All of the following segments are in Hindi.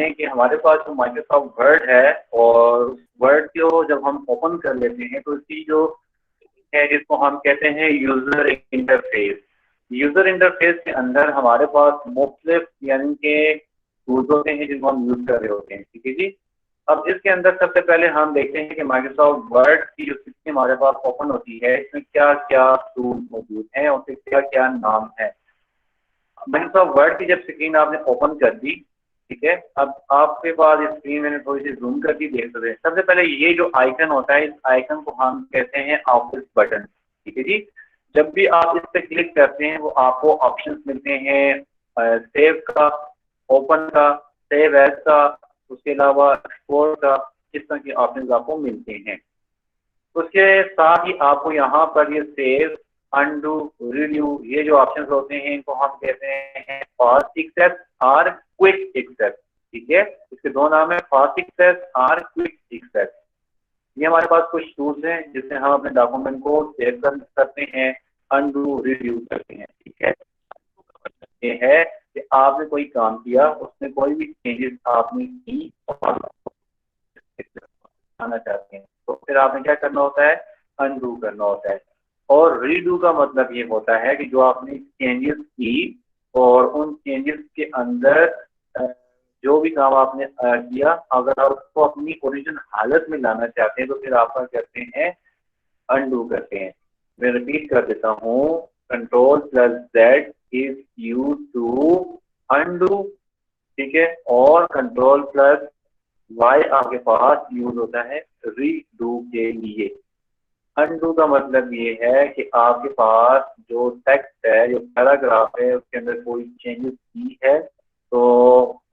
जाएं कि हमारे पास जो माइक्रोसॉफ्ट वर्ड है और वर्ड को जब हम ओपन कर लेते हैं तो इसकी जो है जिसको हम कहते हैं यूजर इंटरफेस। यूजर इंटरफेस के अंदर हमारे पास मुख्तलिफ यानी कि टूल्स होते हैं जिनको हम यूज कर रहे होते हैं। ठीक है जी। अब इसके अंदर सबसे पहले हम देखते हैं कि माइक्रोसॉफ्ट वर्ड की जो स्क्रीन हमारे पास ओपन होती है इसमें क्या क्या टूल्स मौजूद हैं और उसके क्या क्या नाम है। माइक्रोसॉफ्ट वर्ड की जब स्क्रीन आपने ओपन कर दी, ठीक है, अब आपके पास स्क्रीन मैंने थोड़ी सी जूम कर दी, देख सकते हैं। सबसे पहले ये जो आइकन होता है इस आइकन को हम कहते हैं ऑफिस बटन। ठीक है जी। जब भी आप इस पर क्लिक करते हैं वो आपको ऑप्शंस मिलते हैं सेव का, ओपन का, सेव एज का, उसके अलावा एक्सपोर्ट का, इस तरह के ऑप्शंस आपको मिलते हैं। उसके साथ ही आपको यहाँ पर ये सेव, अनडू, रिव्यू, ये जो ऑप्शंस होते हैं इनको हम कहते हैं फास्ट एक्सेस और क्विक एक्सेस। ठीक है, इसके दो नाम है, फास्ट एक्सेस और क्विक एक्सेस। ये हमारे पास कुछ टूल्स हैं जिससे हम अपने डॉक्यूमेंट को सेव कर सकते हैं, अनडू, रिव्यू करते हैं। ठीक है, ये है कि आपने कोई काम किया, उसमें कोई भी चेंजेस आपने की और आना चाहते हैं तो फिर आपने क्या करना होता है, अनडू करना होता है। और रीडू का मतलब ये होता है कि जो आपने चेंजेस की और उन चेंजेस के अंदर जो भी काम आपने किया, अगर आप उसको अपनी ओरिजिनल हालत में लाना चाहते हैं तो फिर आप क्या करते हैं, अनडू करते हैं। मैं रिपीट कर देता हूँ, control plus Z is use to undo. ठीक है, और कंट्रोल प्लस वाई आपके पास यूज होता है रीडू के लिए। अनडू का मतलब ये है कि आपके पास जो टेक्स्ट है, जो पैराग्राफ है, उसके अंदर कोई चेंजेस की है तो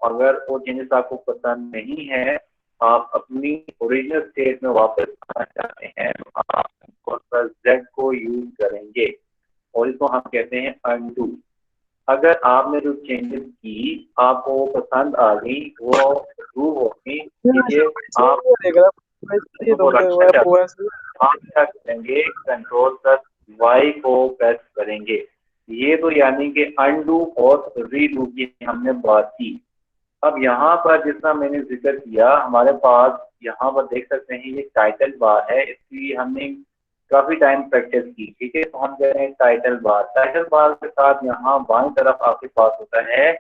अगर वो चेंजेस आपको पसंद नहीं है, आप अपनी ओरिजिनल स्टेट में वापस आना चाहते हैं तो आप जेड को यूज करेंगे और इसको हम कहते हैं अनडू। अगर आपने जो चेंजेस की आपको वो पसंद आ गई, वो अप्रूव हो गई, ये आप को रखना चाहते हैं, आप क्या करेंगे, कंट्रोल प्लस वाई को प्रेस करेंगे। ये तो यानी कि अनडू और रीडू की हमने बात की। अब यहाँ पर जितना मैंने जिक्र किया, हमारे पास यहाँ पर देख सकते हैं ये टाइटल बार है, इसकी हमने काफी टाइम प्रैक्टिस की। ठीक है, तो हम कह रहे हैं टाइटल बार। टाइटल बार के साथ यहाँ बाएं तरफ आपके पास होता है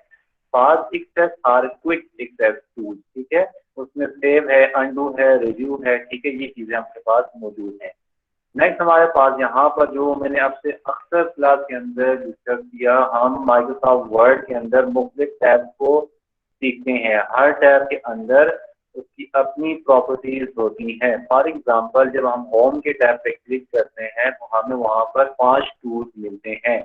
फास्ट एक्सेस और क्विक एक्सेस टूल। ठीक है, उसमें सेव है, अनडू है, रिव्यू है। ठीक है, ये चीजें आपके पास मौजूद हैं। नेक्स्ट हमारे पास यहाँ पर जो मैंने आपसे अक्सर क्लास के अंदर डिस्कस किया, हम माइक्रोसॉफ्ट वर्ड के अंदर मुख्तलिफ टैब को सीखते हैं। हर टैब के अंदर उसकी अपनी प्रॉपर्टीज होती हैं। फॉर एग्जांपल जब हम होम के टैब पे क्लिक करते हैं तो हमें वहाँ पर 5 टूल्स मिलते हैं,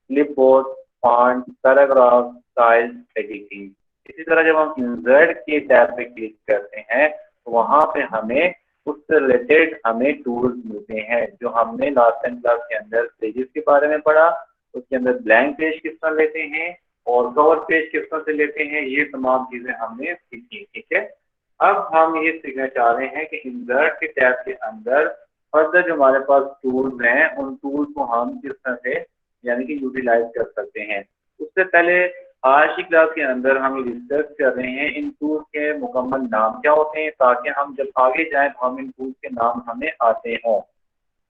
clipboard, font, paragraph, style, editing. इसी तरह जब हम इंसर्ट के टैब पे क्लिक करते हैं तो वहाँ पे हमें उससे रिलेटेड हमें टूल्स मिलते हैं जो हमने लास्ट टाइम क्लास के अंदर पेजेस के बारे में पढ़ा, उसके अंदर ब्लैंक पेज किस तरह लेते हैं और कवर पेज किस तरह से लेते हैं, ये तमाम चीजें हमने सीखी। ठीक है, अब हम ये सीखना चाह रहे हैं कि इंसर्ट के टैब के अंदर फर्दर जो हमारे पास टूल्स हैं उन टूल्स को हम किस तरह से यानी कि यूटिलाइज कर सकते हैं। उससे पहले आज की क्लास के अंदर हम ये डिस्कस कर रहे हैं इन टूल्स के मुकम्मल नाम क्या होते हैं, ताकि हम जब आगे जाएं तो हम इन टूल्स के नाम हमें आते हों।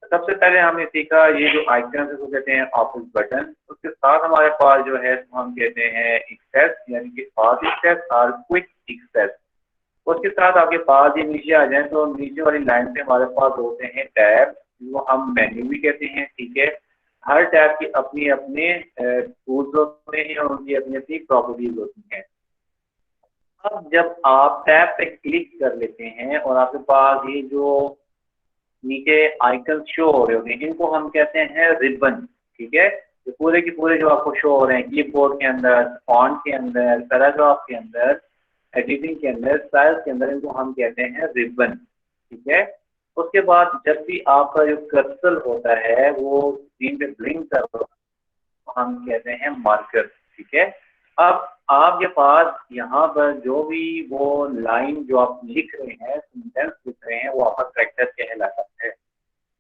सबसे पहले हमने सीखा ये जो आइकन है उसको कहते हैं ऑफिस बटन। उसके साथ हमारे पास जो है तो हम कहते हैं एक्सेस यानी कि फास्ट एक्सेस और क्विक एक्सेस। उसके साथ आपके पास ये नीचे आ जाए तो नीचे वाली लाइन पे हमारे पास होते हैं टैब, जिनको हम मेन्यू भी कहते हैं। ठीक है, हर टैब की अपनी अपने टूल्स होते हैं और उनकी अपनी अपनी प्रॉपर्टीज होती हैं। अब जब आप टैब पे क्लिक कर लेते हैं और आपके पास ये जो नीचे आइकन शो हो रहे होते हैं इनको हम कहते हैं रिबन। ठीक है, तो पूरे के पूरे जो आपको शो हो रहे हैं क्लिपबोर्ड के अंदर, फॉन्ट के अंदर, पैराग्राफ के अंदर, एडिटिंग के अंदर, स्टाइल्स के अंदर, इनको हम कहते हैं रिबन। ठीक है, उसके बाद जब भी आपका जो कर्सर होता है वो स्क्रीन पे ब्लिंक कर रहा तो हम कहते हैं मार्कर। ठीक है, अब आपके पास यहाँ पर जो भी वो लाइन जो आप लिख रहे हैं, सेंटेंस लिख रहे हैं, वो आपका कैरेक्टर कहलाता है।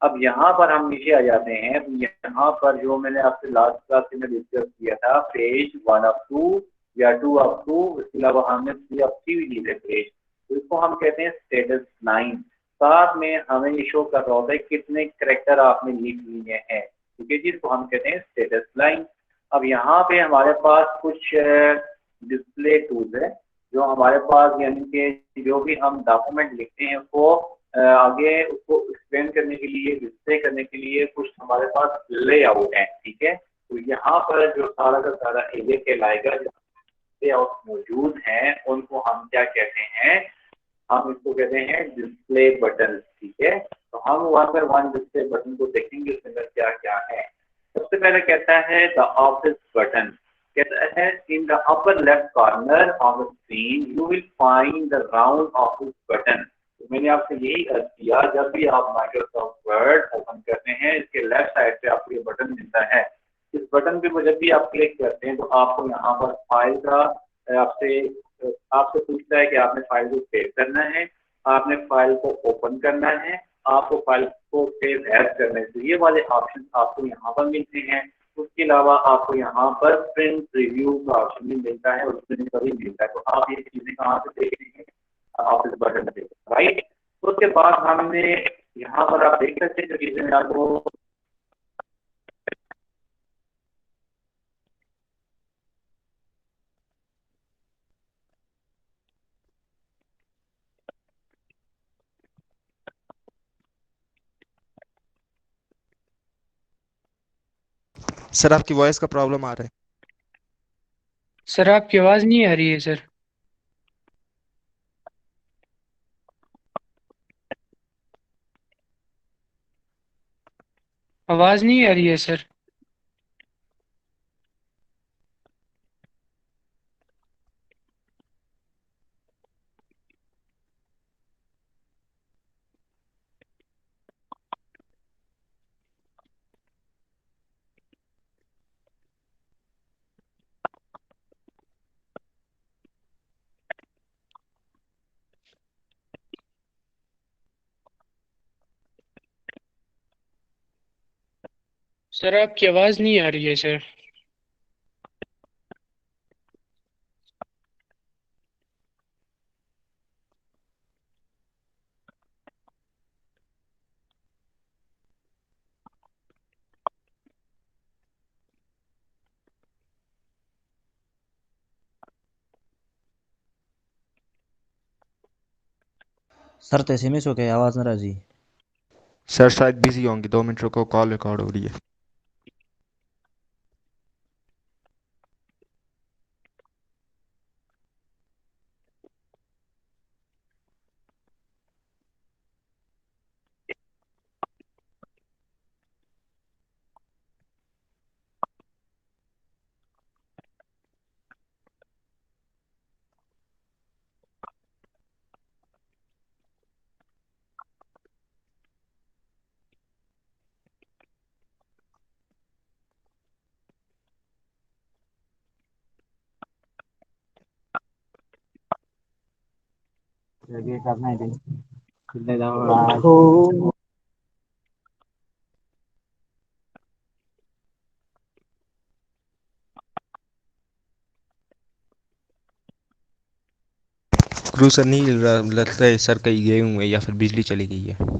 अब यहाँ पर हम नीचे आ जाते हैं तो यहाँ पर जो मैंने आपसे लास्ट क्लास में डिस्कस किया था पेज 1 of 2 या 2 अप टू, इसके अलावा हमने 3 अप 3 भी दी थे पेज, तो इसको हम कहते हैं स्टेटस लाइन। साथ में हमें ये शो कर रहा होता है कितने करेक्टर आपने लिख लिए हैं, ठीक है जी, इसको हम कहते हैं स्टेटस लाइन। अब यहाँ पे हमारे पास कुछ डिस्प्ले टूल्स है जो हमारे पास, यानी कि जो भी हम डॉक्यूमेंट लिखते हैं उसको आगे उसको एक्सप्लेन करने के लिए, डिस्प्ले करने के लिए कुछ हमारे पास लेआउट है, ठीक है। तो यहाँ पर जो सारा का सारा एरिया कहलाएगा, जो लेआउट मौजूद हैं उनको हम क्या कहते हैं, हम इसको कहते हैं डिस्प्ले बटन, ठीक है। तो हम one by one display button को देखेंगे उसके अंदर क्या क्या है। सबसे पहले कहता है द ऑफिस बटन, कहता है in the upper left corner of the screen you will find the round office button. तो मैंने आपसे यही अर्ज किया, जब भी आप माइक्रोसॉफ्ट वर्ड ओपन करते हैं इसके लेफ्ट साइड पे आपको ये बटन मिलता है। इस बटन पे जब भी आप क्लिक करते हैं तो आपको यहाँ पर फाइल का आपसे आपसे पूछता है कि आपने फाइल को सेव करना है, आपने फाइल को ओपन करना है, आपको फाइल को सेव एज करना है, तो ये वाले ऑप्शन आपको यहाँ पर मिलते हैं। उसके अलावा आपको यहाँ पर प्रिंट रिव्यू का ऑप्शन भी मिलता है और प्रिंट का भी मिलता है। तो आप ये चीजें कहाँ से देख रहे हैं, ऑफिस बटन से, राइट। तो उसके बाद हमने यहाँ पर आप देख सकते हैं जो चीजें मैं आपको सर आपकी वॉइस का प्रॉब्लम आ रहा है। सर आपकी आवाज़ नहीं आ रही है सर। आवाज़ नहीं आ रही है सर। सर आपकी आवाज़ नहीं आ रही है सर। सर तो एसएमएस हो गया, आवाज़ नाराज जी। सर शायद बिजी होंगे, 2 मिनट रुको, कॉल रिकॉर्ड हो रही है। ये करना है दिन खुले जाओ। क्रू सर नहीं हिल रहा, लगता है सर कहीं गए हुए हैं या फिर बिजली चली गई है।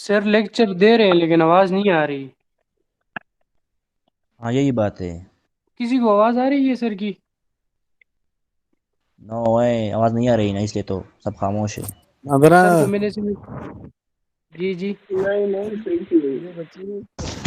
सर लेक्चर दे रहे हैं लेकिन आवाज़ नहीं आ रही। हाँ यही बात है। किसी को आवाज़ आ रही है सर की? नो है, आवाज़ नहीं आ रही ना, इसलिए तो सब खामोश है। सर को मैंने से जी जी।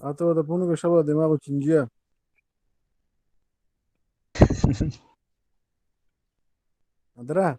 Ato da puno que şaba demago çinciye. Adra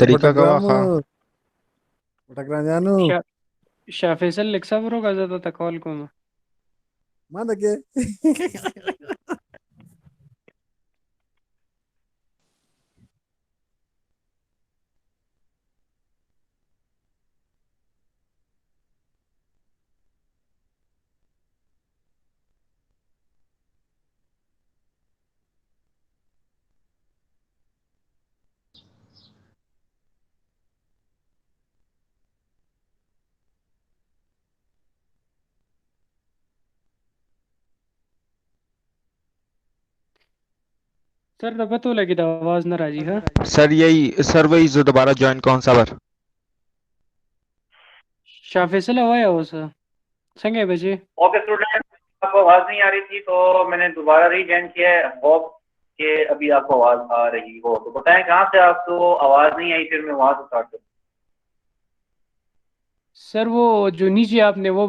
तरीका का वाखा Batakranyanu. शाह फैसल लिख सबर होगा ज़्यादा तक कॉल को मैं। Manda ke? सर तो पता लगी तो आवाज ना राजी है। सर वही जो दोबारा ज्वाइन कौन सा बार शाह फैसल हुआ हो सर संगे बजे। ओके स्टूडेंट, आपको आवाज नहीं आ रही थी तो मैंने दोबारा रीजॉइन किया है। होप कि अभी आपको आवाज आ रही हो, तो बताएं कहाँ से आपको आवाज नहीं आई, फिर मैं वहां से स्टार्ट करूँ। सर वो जो नीचे आपने वो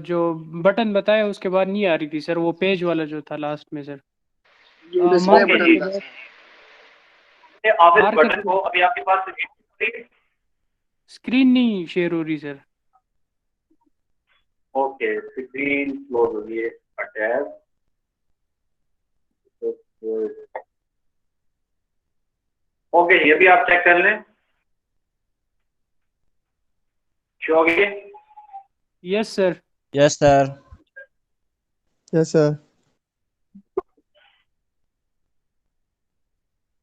जो बटन बताया उसके बाद नहीं आ रही थी सर, वो पेज वाला जो था लास्ट में सर। जो डिस्प्ले मार्कर ओके के जी, बटन बाद, ऑफिस मार्कर बटन के को अभी आपके पास स्क्रीन नहीं शेयर हो रही सर। ओके, स्क्रीन क्लोज हो गई है, अटैच। ओके जी, अभी आप चेक कर लें, शो हो गई है। Yes sir. Yes sir. Yes sir.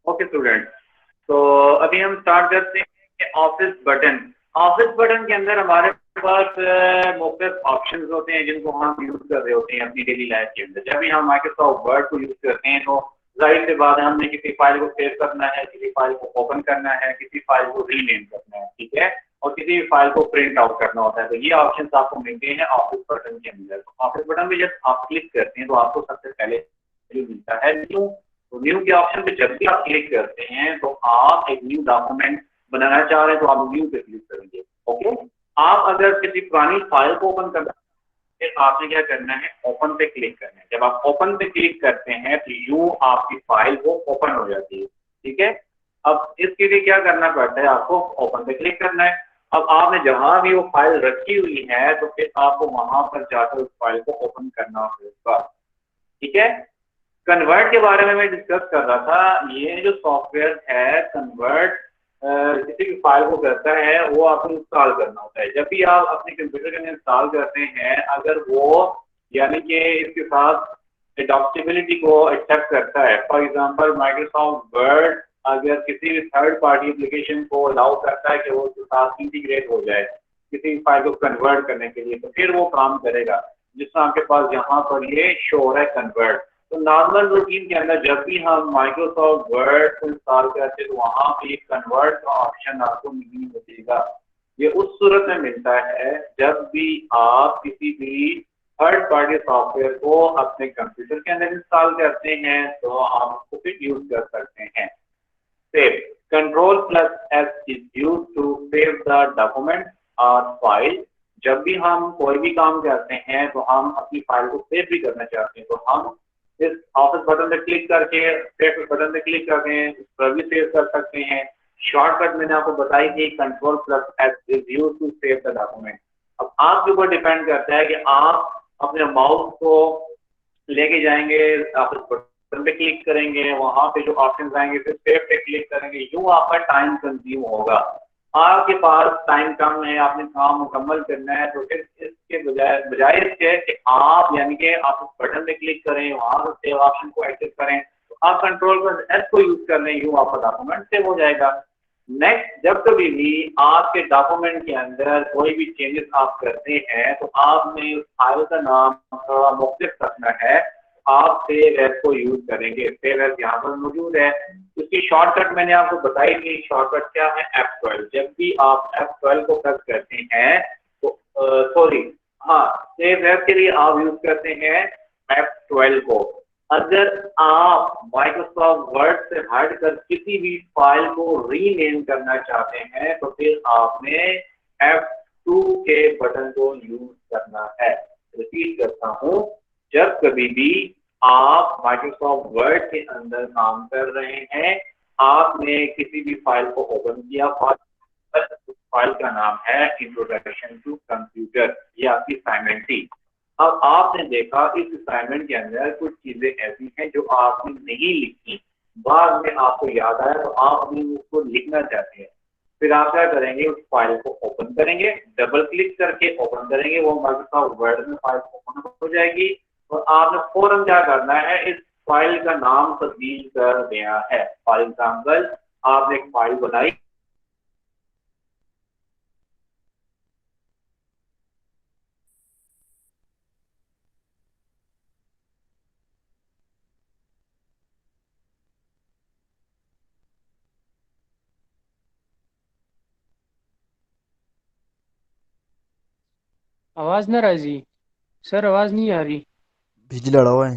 Okay student, तो अभी हम स्टार्ट करते हैं ऑफिस बटन। ऑफिस बटन के अंदर हमारे पास मुख्तलिफ ऑप्शंस होते हैं जिनको हम यूज कर रहे होते हैं अपनी डेली लाइफ के अंदर। जब भी हम माइक्रोसॉफ्ट वर्ड को यूज करते हैं तो जाहिर सी बात है हमने किसी फाइल को सेव करना है, किसी फाइल को ओपन करना है, किसी फाइल को रीनेम करना है, ठीक है, और किसी फाइल को प्रिंट आउट करना होता है। तो ये ऑप्शंस आपको मिलते हैं ऑफिस बटन के अंदर। ऑफिस बटन पे जब आप क्लिक करते हैं तो आपको सबसे पहले मिलता है न्यू। तो न्यू के ऑप्शन पे जब भी आप क्लिक करते हैं तो आप एक न्यू डॉक्यूमेंट बनाना चाह रहे हैं तो आप न्यू पे क्लिक करेंगे। ओके, आप अगर किसी पुरानी फाइल को ओपन करना फिर आपने क्या करना है, ओपन पे क्लिक करना है। जब आप ओपन पे क्लिक करते हैं तो यूं आपकी फाइल वो ओपन हो जाती है, ठीक है। अब इसके लिए क्या करना पड़ता है, आपको ओपन पे क्लिक करना है। अब आपने जहां भी वो फाइल रखी हुई है तो फिर आपको वहां पर जाकर उस फाइल को ओपन करना होगा, ठीक है। कन्वर्ट के बारे में मैं डिस्कस कर रहा था। ये जो सॉफ्टवेयर है कन्वर्ट किसी भी फाइल को करता है, वो आपको इंस्टॉल करना होता है। जब भी आप अपने कंप्यूटर के अंदर इंस्टॉल करते हैं, अगर वो यानी कि इसके साथ एडॉप्टेबिलिटी को एक्सेप्ट करता है, फॉर एग्जांपल माइक्रोसॉफ्ट वर्ड अगर किसी भी थर्ड पार्टी एप्लीकेशन को अलाउ करता है कि वो उसके साथ इंटीग्रेट हो जाए किसी फाइल को कन्वर्ट करने के लिए, तो फिर वो काम करेगा। जिस तरह आपके पास यहाँ पर ये शो हो रहा है कन्वर्ट। तो नॉर्मल रूटीन के अंदर जब भी हम माइक्रोसॉफ्ट वर्ड को इंस्टॉल करते हैं तो वहां पे कन्वर्ट का ऑप्शन आपको नहीं मिलेगा। ये उस सूरत में मिलता है जब भी आप किसी भी थर्ड पार्टी सॉफ्टवेयर को अपने कंप्यूटर के अंदर इंस्टॉल करते हैं तो आप उसको फिर यूज कर सकते हैं। Save control plus S is use to save the document और फाइल। जब भी हम कोई भी काम करते हैं तो हम अपनी फाइल को सेव भी करना चाहते हैं तो हम इस ऑफिस बटन पे क्लिक करके सेव बटन पे क्लिक करके उस पर भी सेव कर सकते हैं। शॉर्टकट मैंने आपको बताई थी, control plus S is use to save the document. अब आपके ऊपर डिपेंड करता है कि आप अपने माउस को लेके जाएंगे, ऑफिस बटन पे क्लिक करेंगे, वहां पे जो ऑप्शन आएंगे फिर सेव पे क्लिक करेंगे, यूं आपका टाइम कंज्यूम होगा। आपके पास टाइम कम है, आपने काम मुकम्मल करना है, तो फिर इसके बजाय बजाय इसके कि आप यानी कि आप उस बटन पे क्लिक करें, वहां से सेव ऑप्शन को एक्टिव करें, तो आप कंट्रोल पर एस को यूज कर लें, यूं आपका डॉक्यूमेंट सेव हो जाएगा। नेक्स्ट, जब कभी भी आपके डॉक्यूमेंट के अंदर कोई भी चेंजेस आप करते हैं तो आपने उस फाइल का नाम थोड़ा मुख्तलिफ रखना है। आप सेव एज को यूज करेंगे, सेव एज यहाँ पर मौजूद है। उसकी शॉर्टकट मैंने आपको बताई थी, शॉर्टकट क्या है, F12। जब भी आप F12 को प्रेस करते हैं तो सॉरी हाँ, सेव एज के लिए आप यूज करते हैं F12 को। अगर आप माइक्रोसॉफ्ट वर्ड से हटकर किसी भी फाइल को रीनेम करना चाहते हैं तो फिर आपने F2 के बटन को यूज करना है। रिपीट करता हूं, जब कभी भी आप माइक्रोसॉफ्ट वर्ड के अंदर काम कर रहे हैं, आपने किसी भी फाइल को ओपन किया, फाइल का नाम है इंट्रोडक्शन टू कंप्यूटर, ये आपकी असाइनमेंट थी। अब आपने देखा इस असाइनमेंट के अंदर कुछ चीजें ऐसी हैं जो आपने नहीं लिखी, बाद में आपको याद आया तो आपने उसको लिखना चाहते हैं। फिर आप क्या करेंगे, उस फाइल को ओपन करेंगे, डबल क्लिक करके ओपन करेंगे, वो माइक्रोसॉफ्ट वर्ड में फाइल ओपन हो जाएगी और आपने फौरन क्या करना है, इस फाइल का नाम तब्दील कर दिया है। फॉर एग्जाम्पल आपने एक फाइल बनाई, आवाज ना राजी सर, आवाज नहीं आ रही। बिजली लड़ा हुआ है।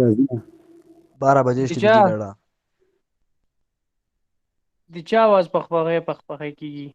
राजी है 12 बजे से दिचा बिजली लड़ा। दिचा आवाज पखपखे की।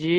जी।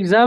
एग्जाम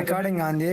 रिकॉर्डिंग आन दे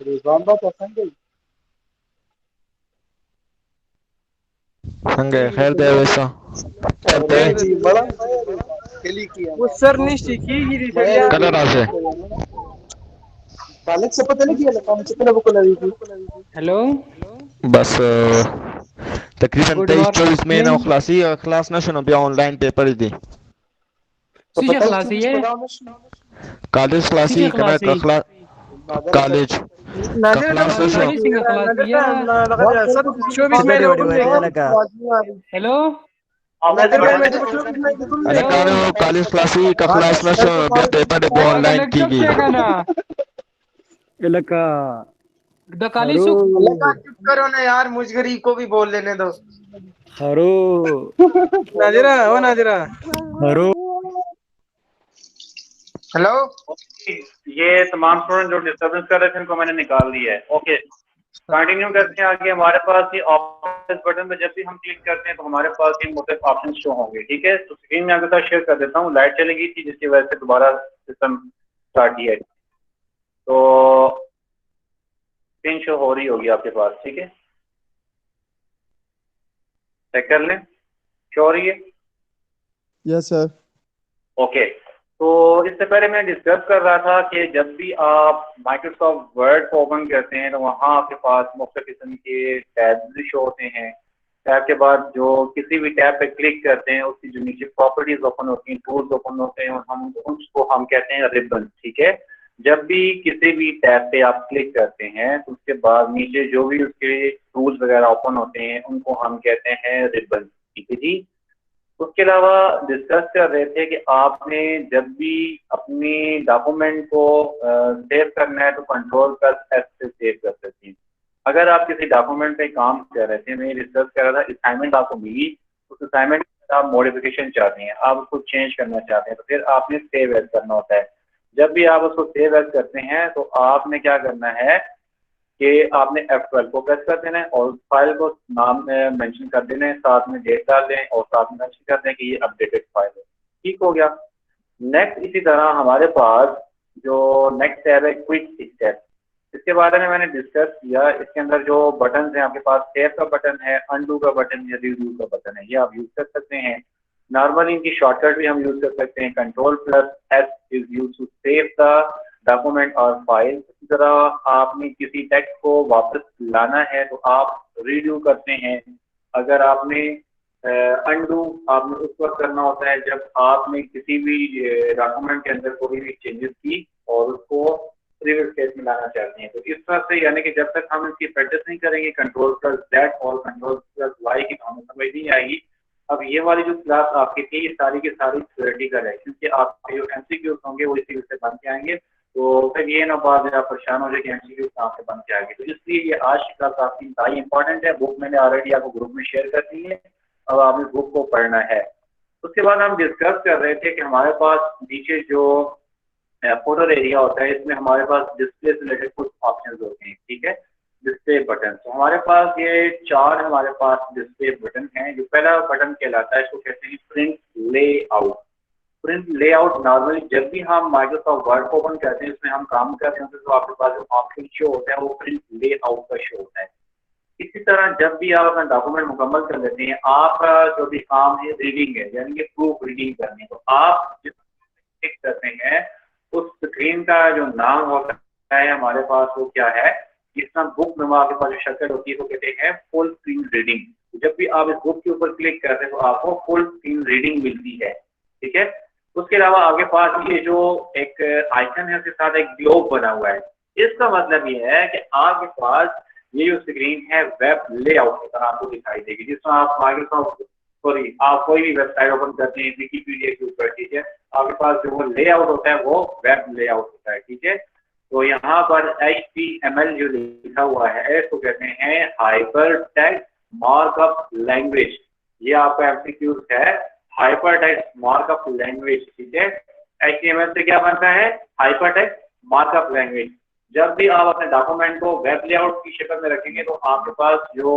रिजवान बात पसंद है। संगे खैर दे वैसा करते जी बड़ा वो सर निश्चित की थी सर यार कलर आसे कालेज से पता नहीं किया लगा मुझे पहले वो कलर थी। हेलो, बस तकरीबन गुड 23-24 में ना मॉर्निंग। क्लास ना शुरू पे ऑनलाइन पेपर दी तो सीशा पता है क्लास क्यों है, कॉलेज क्लास सीशा ही कना क्लास है। कॉलेज का नादिरा क्लास डबल ना कौन सी का क्लास है नादिरा यार? लगा सर 24 में चिकटी बड़ी खुल वाली जाएगा लगा हेलो नादिर भाई मैं 24 में खुल अरे हेलो, कानो जाएगा कॉलेज क्लास ही का क्लास ना शुरू पे पेपर दे आगे ऑनलाइन की लैपटॉप गई चेक ना इलाका द काली सुख। लगा चुप करो ना यार मुझ गरीब को भी बोल लेने दो। हरो नादिरा ओ नादिरा हरो हेलो ये तमाम स्टूडेंट जो डिस्टर्बेंस कर रहे थे इनको मैंने निकाल दिया है। ओके, कंटिन्यू करते हैं आगे। हमारे पास ये ऑप्शन बटन पे जब भी हम क्लिक करते हैं तो हमारे पास ये मुख्तलिफ ऑप्शन शो होंगे। ठीक है, तो स्क्रीन में आपके साथ शेयर कर देता हूँ। लाइट चली गई थी जिसकी वजह से दोबारा सिस्टम स्टार्ट किया है, तो स्क्रीन शो हो रही होगी आपके पास। ठीक है, चेक कर लें, शो हो रही है। Yes sir. ओके, तो इससे पहले मैं डिस्कस कर रहा था कि जब भी आप माइक्रोसॉफ्ट वर्ड को ओपन करते हैं तो वहाँ आपके पास मुख्तलिफ किस्म के टैब्स भी शो होते हैं। टैब के बाद जो किसी भी टैब पे क्लिक करते हैं उसकी जो नीचे प्रॉपर्टीज ओपन होती हैं, टूल्स ओपन होते हैं, और हम उसको हम कहते हैं रिबन। ठीक है, जब भी किसी भी टैब पे आप क्लिक करते हैं तो उसके बाद नीचे जो भी उसके टूल्स वगैरह ओपन होते हैं उनको हम कहते हैं रिबन। ठीक है जी। उसके अलावा डिस्कस कर रहे थे कि आपने जब भी अपनी डॉक्यूमेंट को सेव करना है तो कंट्रोल प्लस एस से सेव कर सकते हैं। अगर आप किसी डॉक्यूमेंट पे काम कर रहे थे, मैं डिस्कस कर रहा था, असाइनमेंट आपको मिली, उस असाइनमेंट में आप मॉडिफिकेशन चाहते हैं, आप उसको चेंज करना चाहते हैं, तो फिर आपने सेव एज करना होता है। जब भी आप उसको सेव एज करते हैं तो आपने क्या करना है कि आपने F12 को प्रेस कर देना है और फाइल को नाम मेंशन कर देना है, साथ में डेट डाल दें और साथ में मेंशन कर दें कि ये अपडेटेड फाइल है। ठीक हो गया। नेक्स्ट इसी तरह हमारे पास जो नेक्स्ट टैब है क्विक स्टेप, इसके बारे में मैंने डिस्कस किया। इसके अंदर जो बटन है आपके पास, सेव का बटन है, अनडू का बटन या रिव्यू का बटन है, ये आप यूज कर सकते हैं। नॉर्मली इनकी शॉर्टकट भी हम यूज कर सकते हैं। Control plus S is use to save the document और फाइल। इसी तरह आपने किसी टेक्स्ट को वापस लाना है तो आप रीड्यू करते हैं। अगर आपने अनडू आपने उस वक्त करना होता है जब आपने किसी भी डॉक्यूमेंट के अंदर कोई भी चेंजेस की और उसको प्रीवियस स्टेट में लाना चाहते हैं। तो इस तरह से यानी कि जब तक हम इसकी प्रैक्टिस नहीं करेंगे कंट्रोल प्लस जेड और कंट्रोल प्लस वाई की, हमें समझ नहीं आएगी। अब ये वाली जो क्लास आपकी थी ये सारी की सारी थ्योरेटिकल है, क्योंकि आपके जो एमसीक्यूज होंगे वो इसी से बन के आएंगे। तो फिर ये ना बाद आप परेशान हो जाए कि एमसीक्यू कहाँ से बन के आएंगे। तो इसलिए ये आज की क्लास आपकी इंतहाई इंपॉर्टेंट है। बुक मैंने ऑलरेडी आपको ग्रुप में शेयर कर दी है, अब आपने बुक को पढ़ना है। उसके बाद हम डिस्कस कर रहे थे कि हमारे पास नीचे जो फोटो एरिया होता है इसमें हमारे पास डिस्प्ले से रिलेटेड कुछ ऑप्शन होते हैं। ठीक है, डिस्प्ले बटन। तो हमारे पास ये चार हमारे पास डिस्प्ले बटन हैं। जो पहला बटन कहलाता है इसको कहते हैं print layout. Print layout normally जब भी हम माइक्रोसॉफ्ट वर्ड को ओपन करते हैं, इसमें हम काम करते हैं तो आपके पास जो ऑप्शन शो होता है वो प्रिंट लेआउट का शो होता है। इसी तरह जब भी आप अपना डॉक्यूमेंट मुकम्मल कर लेते हैं, आपका जो भी काम है रीडिंग है, यानी कि प्रूफ रीडिंग करनी, तो आप जिस क्लिक करते हैं उस स्क्रीन का जो नाम होता है हमारे पास वो क्या है, जिस तरह बुक में आपके पास जो शक्ल होती है वो कहते हैं फुल स्क्रीन रीडिंग। जब भी आप इस बुक के ऊपर क्लिक करते हैं तो आपको फुल स्क्रीन रीडिंग मिलती है। ठीक है, उसके अलावा आपके पास ये जो एक आइकन है उसके साथ एक ग्लोब बना हुआ है। इसका मतलब ये है कि आपके पास ये जो स्क्रीन है वेब लेआउट की तरह आपको दिखाई देगी। जिस तरह आप माइक्रोसॉफ्ट सॉरी आप कोई भी वेबसाइट ओपन करते हैं विकिपीडिया के ऊपर, ठीक है, आपके पास जो वो लेआउट होता है वो वेब लेआउट होता है। ठीक है, तो यहाँ पर HTML जो लिखा हुआ है इसको कहते हैं हाइपर टेक्स्ट मार्कअप लैंग्वेज। ये आपका एमसीक्यूज है, हाइपर टेक्स्ट मार्कअप लैंग्वेज। ठीक है, HTML से क्या बनता है, हाइपर टेक्स्ट मार्कअप लैंग्वेज। जब भी आप अपने डॉक्यूमेंट को वेब लेआउट की शक्ल में रखेंगे तो आपके पास जो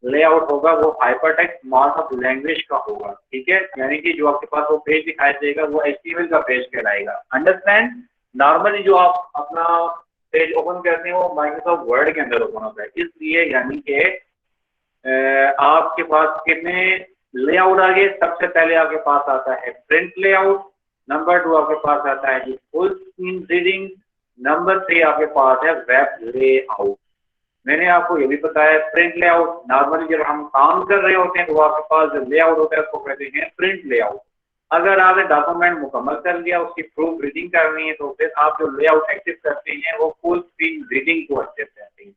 लेआउट होगा वो हाइपरटेक्स्ट मार्कअप लैंग्वेज का होगा। ठीक है, यानी कि जो आपके पास वो पेज दिखाई देगा वो HTML का पेज कहलाएगा। अंडरस्टैंड? नॉर्मली जो आप अपना पेज ओपन करते हैं वो माइक्रोसॉफ्ट वर्ड के अंदर ओपन होता है। इसलिए यानी कि आपके पास कितने लेआउट आ गए। सबसे पहले आपके पास आता है प्रिंट लेआउट, नंबर 2 आपके पास आता है फुल स्क्रीन रीडिंग, नंबर 3 आपके पास है वेब लेआउट। मैंने आपको ये भी बताया प्रिंट लेआउट नॉर्मली जब हम काम कर रहे होते हैं तो आपके पास जो लेआउट होता है उसको कहते हैं प्रिंट लेआउट। अगर आपने डॉक्यूमेंट मुकम्मल कर लिया, उसकी प्रूफ रीडिंग करनी है, तो फिर आप जो लेआउट एक्टिव करते हैं वो फुल स्क्रीन रीडिंग को एक्टिव करते हैं।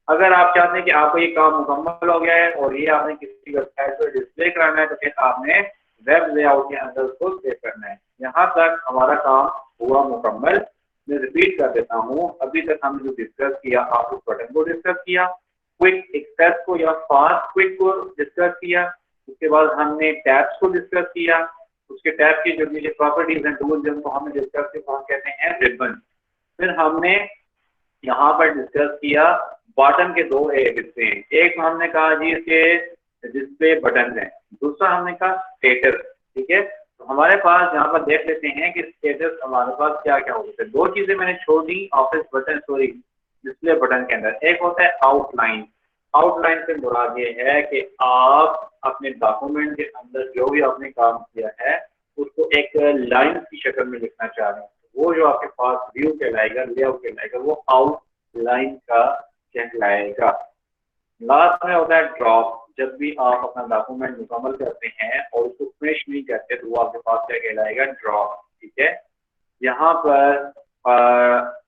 अगर आप चाहते हैं कि आपको ये काम मुकम्मल हो गया है और ये आपने किसी वेबसाइट पर डिस्प्ले कराना है, तो फिर आपने वेब लेआउट के अंदर उसको सेव करना है। यहाँ तक हमारा काम हुआ मुकम्मल। मैं रिपीट कर देता हूँ, अभी तक हमने जो डिस्कस किया, आप उस बटन को डिस्कस किया, क्विक एक्सेस को या फास्ट क्विक को डिस्कस किया, उसके बाद हमने टैब्स को डिस्कस किया, उसके टैब की जो नीचे प्रॉपर्टीज एंड टूल्स जिनको हमने डिस्कस किया हम कहते हैं रिबन। फिर हमने यहाँ पर डिस्कस किया बटन के 2 हिस्से हैं। एक हमने कहा जी इसके डिस्प्ले बटन है, दूसरा हमने कहा स्टेटस। ठीक है, तो हमारे पास यहाँ पर देख लेते हैं कि स्टेटस हमारे पास क्या क्या होता है। 2 चीजें मैंने छोड़ the office button sorry display button के अंदर। एक होता है आउटलाइन। आउटलाइन से मुराद ये है कि आप अपने डॉक्यूमेंट के अंदर जो भी आपने काम किया है उसको एक लाइन की शक्ल में लिखना चाह रहे हैं, वो जो आपके पास व्यू कहलाएगा, लेआउट कहलाएगा, वो आउटलाइन का कहलाएगा। लास्ट में होता है ड्रॉप। जब भी आप अपना डॉक्यूमेंट मुकम्मल करते हैं और उसको फिनिश नहीं करते तो वो आपके पास क्या कहलाएगा, ड्रॉप। ठीक है, यहाँ पर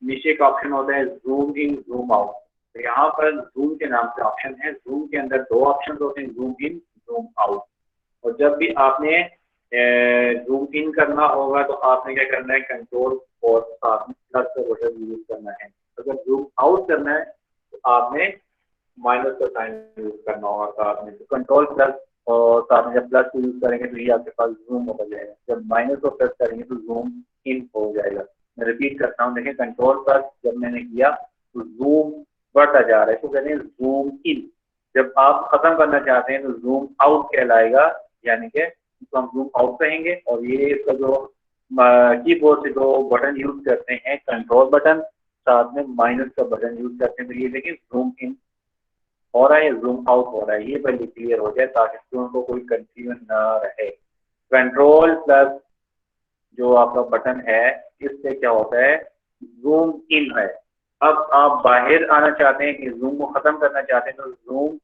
नीचे का ऑप्शन होता है जूम इन जूम आउट। तो यहाँ पर जूम के नाम से ऑप्शन है। जूम के अंदर 2 ऑप्शन होते हैं, जूम इन जूम आउट। और जब भी आपने जूम इन करना होगा तो आपने क्या करना है, कंट्रोल और साथ में प्लस का बटन यूज करना है। अगर जूम आउट करना है तो आपने माइनस का साइन यूज करना होगा साथ में। तो कंट्रोल प्लस और साथ में जब प्लस को यूज करेंगे तो ये आपके पास जूम हो जाएगा, जब माइनस को प्लस करेंगे तो जूम इन हो जाएगा। मैं रिपीट करता हूँ, देखें कंट्रोल प्लस जब मैंने किया तो जूम बढ़ता जा रहा है, तो कहते हैं जूम इन। जब आप खत्म करना चाहते हैं तो जूम आउट कहलाएगा, यानी कि तो हम जूम आउट कहेंगे। और ये इसका जो कीबोर्ड से 2 बटन यूज करते हैं, कंट्रोल बटन साथ में माइनस का बटन यूज करते हैं। तो ये देखिए जूम इन हो रहा है, जूम आउट हो रहा है, ये पहले क्लियर हो जाए ताकि स्टूडेंट को कोई कंफ्यूजन ना रहे। कंट्रोल प्लस जो आपका बटन है इससे क्या होता है, जूम इन है। अब आप बाहर आना चाहते हैं कि जूम को खत्म करना चाहते हैं तो जूम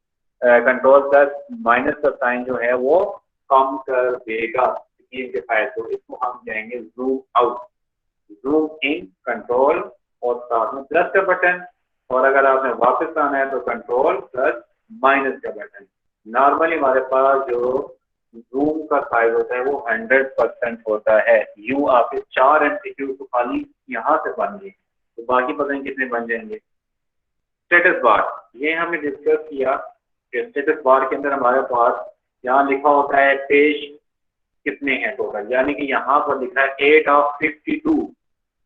कंट्रोल प्लस माइनस का साइन जो है वो कम कर देगा तो इसको हम कहेंगे zoom out. Zoom in control और साथ में प्लस का बटन, और अगर आपने वापस आना है तो कंट्रोल प्लस माइनस का बटन। नॉर्मली हमारे पास जो जूम का साइज होता है वो 100% होता है। यूं आपके 4 एमसीक्यू तो खाली यहाँ से बन गए, तो बाकी पता नहीं कितने बन जाएंगे। स्टेटस बार, ये हमने डिस्कस किया कि स्टेटस बार के अंदर हमारे पास यहाँ लिखा होता है पेज कितने हैं टोटल, यानी कि यहाँ पर लिखा है 8 ऑफ 52।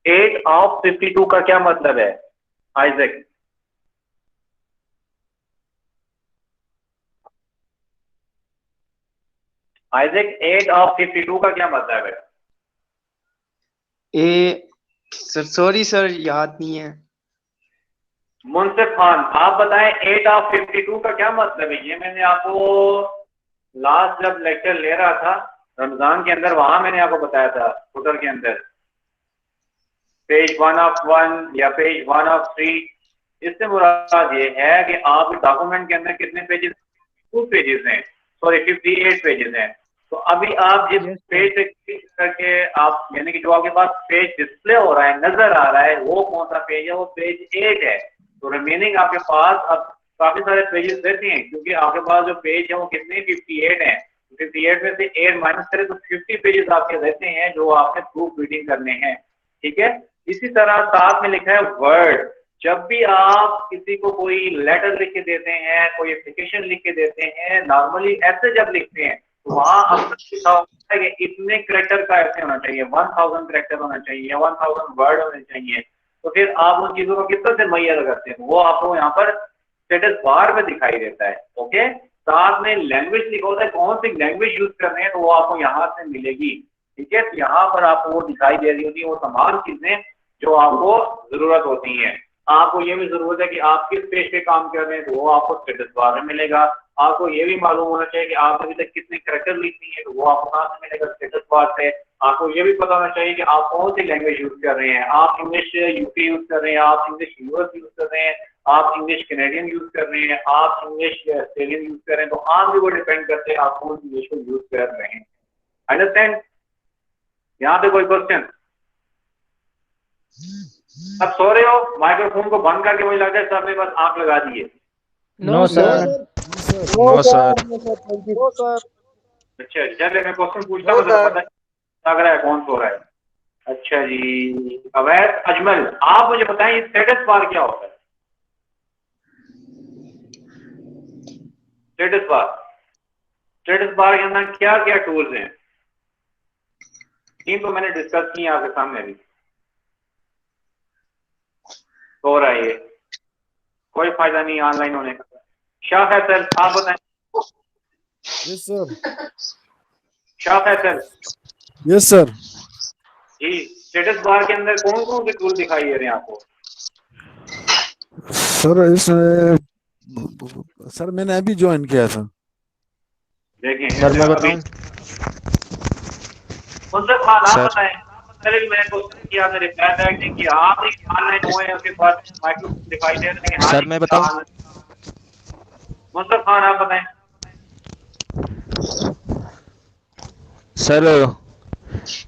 8 ऑफ 52 का क्या मतलब है आइजक? आइजक 8 ऑफ 52 का क्या मतलब है? सॉरी सर, याद नहीं है। मुंसिफ खान आप बताएं 8 ऑफ 52 का क्या मतलब है? ये मैंने आपको लास्ट जब लेक्चर ले रहा था रमजान के अंदर, वहां मैंने आपको बताया था फुटर के अंदर पेज 1 ऑफ 1 या पेज 1 ऑफ 3। इससे मुराद ये है कि आप डॉक्यूमेंट के अंदर कितने पेजेस, 2 पेजेस हैं, सॉरी 58 पेजेस हैं। तो अभी आप जिस पेज पे क्लिक करके आप यानी कि जो आपके पास पेज डिस्प्ले हो रहा है, नजर आ रहा है, वो कौन सा पेज है? वो पेज 8 है। तो रिमेनिंग आपके पास अब काफी सारे पेजेस रहते हैं, क्योंकि आपके पास जो पेज है वो कितने 58 है। 58 में से 8 माइनस करें तो 50 पेजेस आपके रहते हैं जो आपने प्रूफ रीडिंग करने हैं। ठीक है, इसी तरह साथ में लिखा है वर्ड। जब भी आप किसी को कोई लेटर लिख के देते हैं, कोई एप्लीकेशन लिख के देते हैं, नॉर्मली ऐसे जब लिखते हैं तो वहां आपको लिखा होता है कि इतने करेक्टर का ऐसे होना चाहिए, 1000 करेक्टर होना चाहिए, 1000 वर्ड होने चाहिए। तो फिर आप उन चीजों को किस तरह से मुहैया करते हैं, वो आपको यहाँ पर स्टेटस बार में दिखाई देता है। ओके, साथ में लैंग्वेज लिखा होता है, कौन सी लैंग्वेज यूज कर रहे हैं तो वो आपको यहाँ से मिलेगी। ठीक है, तो यहाँ पर आपको वो दिखाई दे रही होती है वो तमाम चीजें जो आपको जरूरत होती है। आपको ये भी जरूरत है कि आप किस पेज पे काम कर रहे हैं, तो वो आपको स्टेटस बार में मिलेगा। आपको ये भी मालूम होना चाहिए कि आप अभी तक कितने करैक्टर लिखनी है, तो वो आपको कहाँ से मिलेगा, स्टेटस बार से। आपको ये भी पता होना चाहिए कि आप कौन सी लैंग्वेज यूज कर रहे हैं, आप इंग्लिश यूके यूज कर रहे हैं, आप इंग्लिश यूएस यूज कर रहे हैं, आप इंग्लिश कैनेडियन यूज कर रहे हैं, आप इंग्लिश ऑस्ट्रेलियन यूज कर रहे हैं। तो आप भी वो डिपेंड करते हैं आप कौन सी इंग्लिश को यूज कर रहे हैं। अंडरस्टैंड? यहाँ पे कोई क्वेश्चन? अब सो रहे हो, माइक्रोफोन को बंद करके मुझे लगता है सर ने बस आंख लगा दी है। No sir. No sir. अच्छा चलिए मैं क्वेश्चन पूछता हूँ, पता लग रहा है कौन सो रहा है। अच्छा जी अवैध अजमल, आप मुझे बताएं स्टेटस बार क्या होता है? स्टेटस बार के अंदर क्या क्या टूल्स हैं? तीन तो मैंने डिस्कस किए आपके सामने अभी। हो रहा है, कोई फायदा नहीं ऑनलाइन होने का। शाह फैसल आप बताएं। Yes sir. Shah Faisal yes sir. जी, स्टेटस बार के अंदर कौन कौन से टूल दिखाई दे रहे हैं आपको? सर इसमें सर मैंने अभी ज्वाइन किया था। देखें सर मैं बताऊं? मुंसफ खान आप सर। बताएं। पहले भी मैंने क्वेश्चन किया, आपने रिप्लाई बैक नहीं किया। आप ऑनलाइन हुए हैं, उसके बाद माइक्रोफोन दिखाई दे रहा है कि हाँ सर मैं बताऊं? मुंसफ खान आप बताएं। सर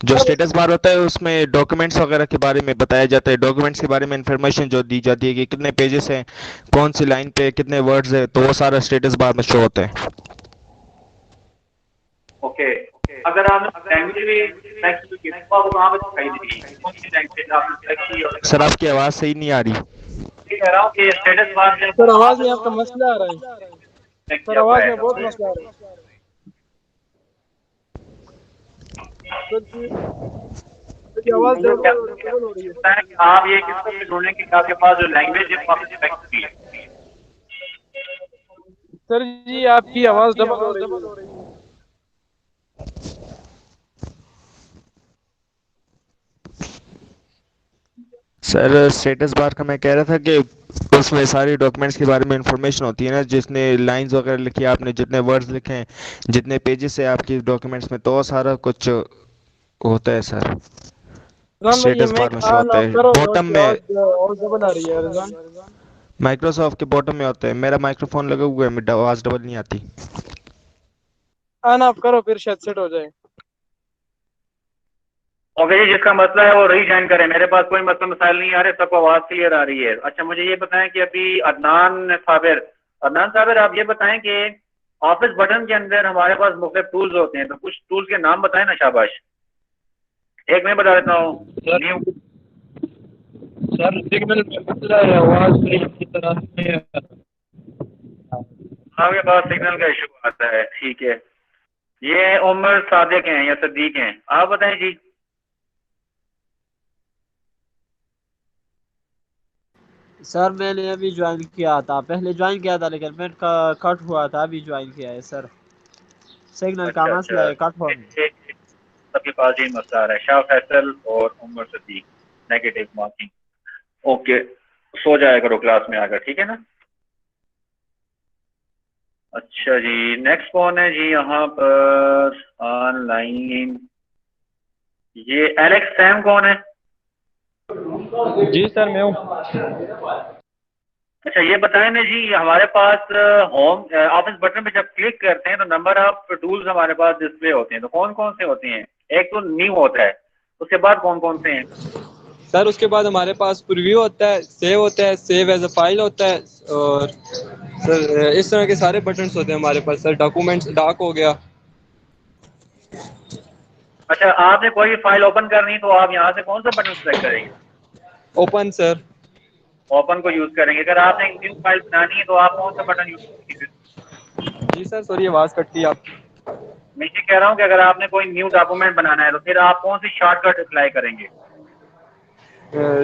जो स्टेटस बार होता है उसमें डॉक्यूमेंट्स वगैरह के बारे में बताया जाता है, डॉक्यूमेंट्स के बारे में इंफॉर्मेशन जो दी जाती है कि कितने पेजेस हैं, कौन सी लाइन पे कितने वर्ड्स है, तो वो सारा स्टेटस बार में शो होता है। ओके, अगर आपने लैंग्वेज भी सेलेक्ट की तो आपको वहाँ पे दिखाई देगी कौन सी लैंग्वेज आपने सेलेक्ट की। और सर आपकी आवाज़ सही नहीं आ रही। कह रहा हूँ कि स्टेटस बार में सर आवाज में आपका मसला आ रहा है, सर आवाज में बहुत मसला आ रहा है। सर आवाज डबल हो रही है। आप ये किसको ढूंढें कि आपके पास जो लैंग्वेज है वो आपने सेलेक्ट की है। सर जी आपकी आवाज डबल हो रही है। सर स्टेटस बार का मैं कह रहा था कि उसमें सारी डॉक्यूमेंट्स के बारे में इंफॉर्मेशन होती है ना, जितने लाइंस वगैरह लिखी है आपने, जितने वर्ड्स लिखे हैं, जितने पेजेस है आपकी डॉक्यूमेंट्स में, तो वो सारा कुछ होता है सर। रिजवान भाई ये स्टेटस मैं बार में शो होता है करो बॉटम में। आवाज डबल आ रही है रिजवान। माइक्रोसॉफ्ट के बॉटम में होता है। मेरा माइक्रोफोन लगा हुआ है, मेरी आवाज़ डबल नहीं आती। ऑन आप करो फिर शायद सेट हो जाए। ओके जी, जिसका मसला है वो रीजॉइन करें। मेरे पास कोई मसला मसाइल नहीं आ रहे, सबको आवाज क्लियर आ रही है। अच्छा मुझे ये बताएं कि अभी अदनान साबिर आप ये बताएं कि ऑफिस बटन के अंदर हमारे पास मुख्तलिफ टूल्स होते हैं, तो कुछ टूल्स के नाम बताएं ना शाबाश। एक मैं बता देता हूँ। न्यू सर सिग्नल में मसला है, आवाज नहीं अच्छी तरह से। आपके पास सिग्नल का इशू आता है, ठीक है। ये उमर सादिक हैं या सदीक हैं, आप बताएं जी। सर मैंने अभी ज्वाइन किया था, पहले ज्वाइन किया था लेकिन मैं कट हुआ था, अभी ज्वाइन किया है सर। सिग्नल का मसला है, कट हो। सबके पास यही मसला आ रहा है, शाह फैसल और Umar Sadiq negative marking. Okay सो जाया करो क्लास में आकर, ठीक है ना। अच्छा जी नेक्स्ट कौन है जी यहाँ पर ऑनलाइन? ये एलेक्स सैम कौन है? जी सर मैं हूँ। अच्छा ये बताएं ना जी, हमारे पास होम ऑफिस बटन पे जब क्लिक करते हैं तो नंबर ऑफ टूल्स हमारे पास डिस्प्ले होते हैं, तो कौन कौन से होते हैं? एक तो न्यू होता है, उसके बाद कौन कौन से हैं? सर उसके बाद हमारे पास प्रीव्यू होता है, सेव होता है, सेव एज अ फाइल होता है, और सर इस तरह के सारे बटन्स होते हैं हमारे पास। सर डॉक्यूमेंट्स डाक हो गया। अच्छा आपने कोई फाइल ओपन करनी है तो आप यहाँ से कौन सा बटन सेलेक्ट करेंगे? Open sir. ओपन को यूज करेंगे। अगर आपने न्यू फाइल बनानी है तो आप कौन सा बटन यूज करेंगे? जी सर सॉरी आवाज कटती है आप। मैं ये कह रहा हूँ कि अगर आपने कोई न्यू डॉक्यूमेंट बनाना है तो फिर आप कौन सी शॉर्टकट अप्लाई करेंगे?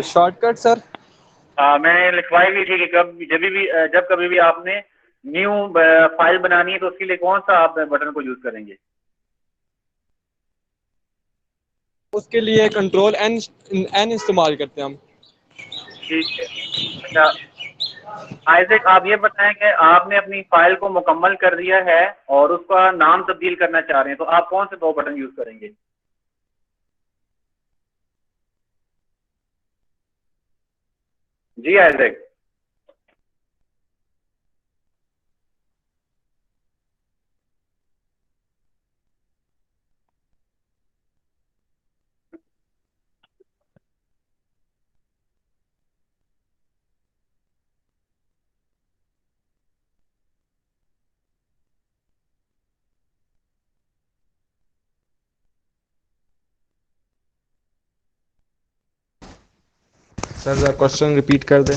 शॉर्टकट सर मैंने लिखवाई भी थी कि जब कभी भी आपने न्यू फाइल बनानी है तो उसके लिए कौन सा आप बटन को यूज करेंगे? उसके लिए कंट्रोल एन इस्तेमाल करते हैं हम। ठीक है। अच्छा आइजक, आप ये बताएं कि आपने अपनी फाइल को मुकम्मल कर दिया है और उसका नाम तब्दील करना चाह रहे हैं, तो आप कौन से 2 बटन यूज करेंगे? जी आइजक। सर जरा क्वेश्चन रिपीट कर दें।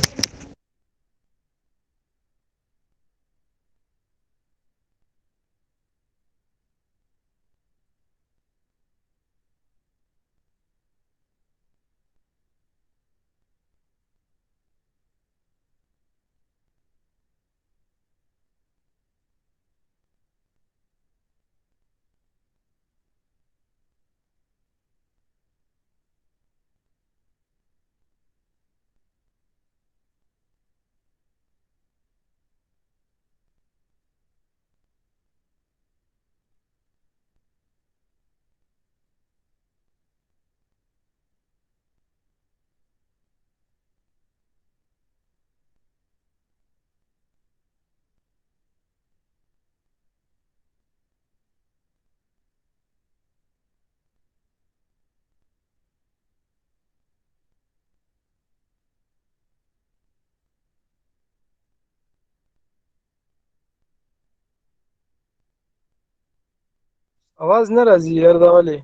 आवाज ना राजी यार वाले।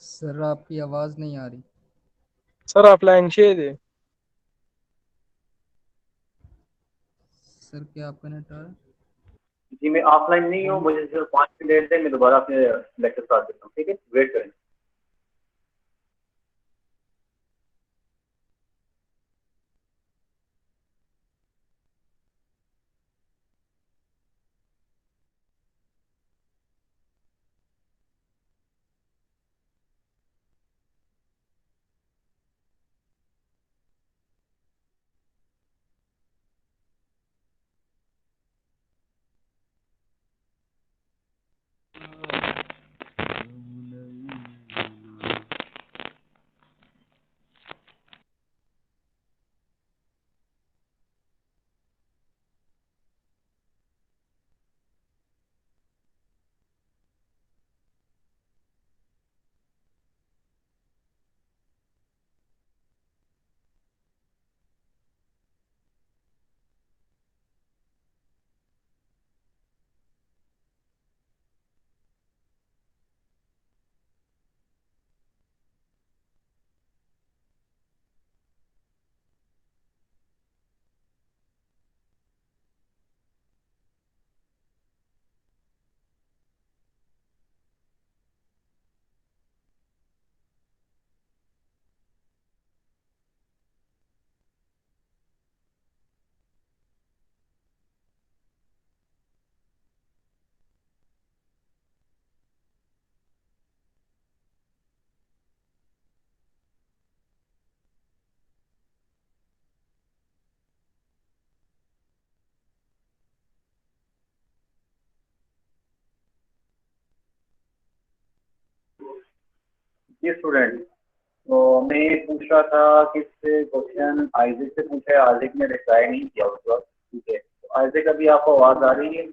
सर आपकी आवाज नहीं आ रही। सर आप लाइन छे दे। सर क्या आपका नेट आ रहा है? जी मैं ऑफलाइन नहीं हूँ, मुझे सिर्फ 5 मिनट दें, मैं दोबारा अपने लेक्चर स्टार्ट करता हूँ। ठीक है, वेट करें। जी स्टूडेंट, तो मैं ये पूछ रहा था कि इससे क्वेश्चन आइजक से पूछा है, आइजक ने रिप्लाई नहीं किया उस वक्त। ठीक है, तो आइजक अभी आपको आवाज आ रही है?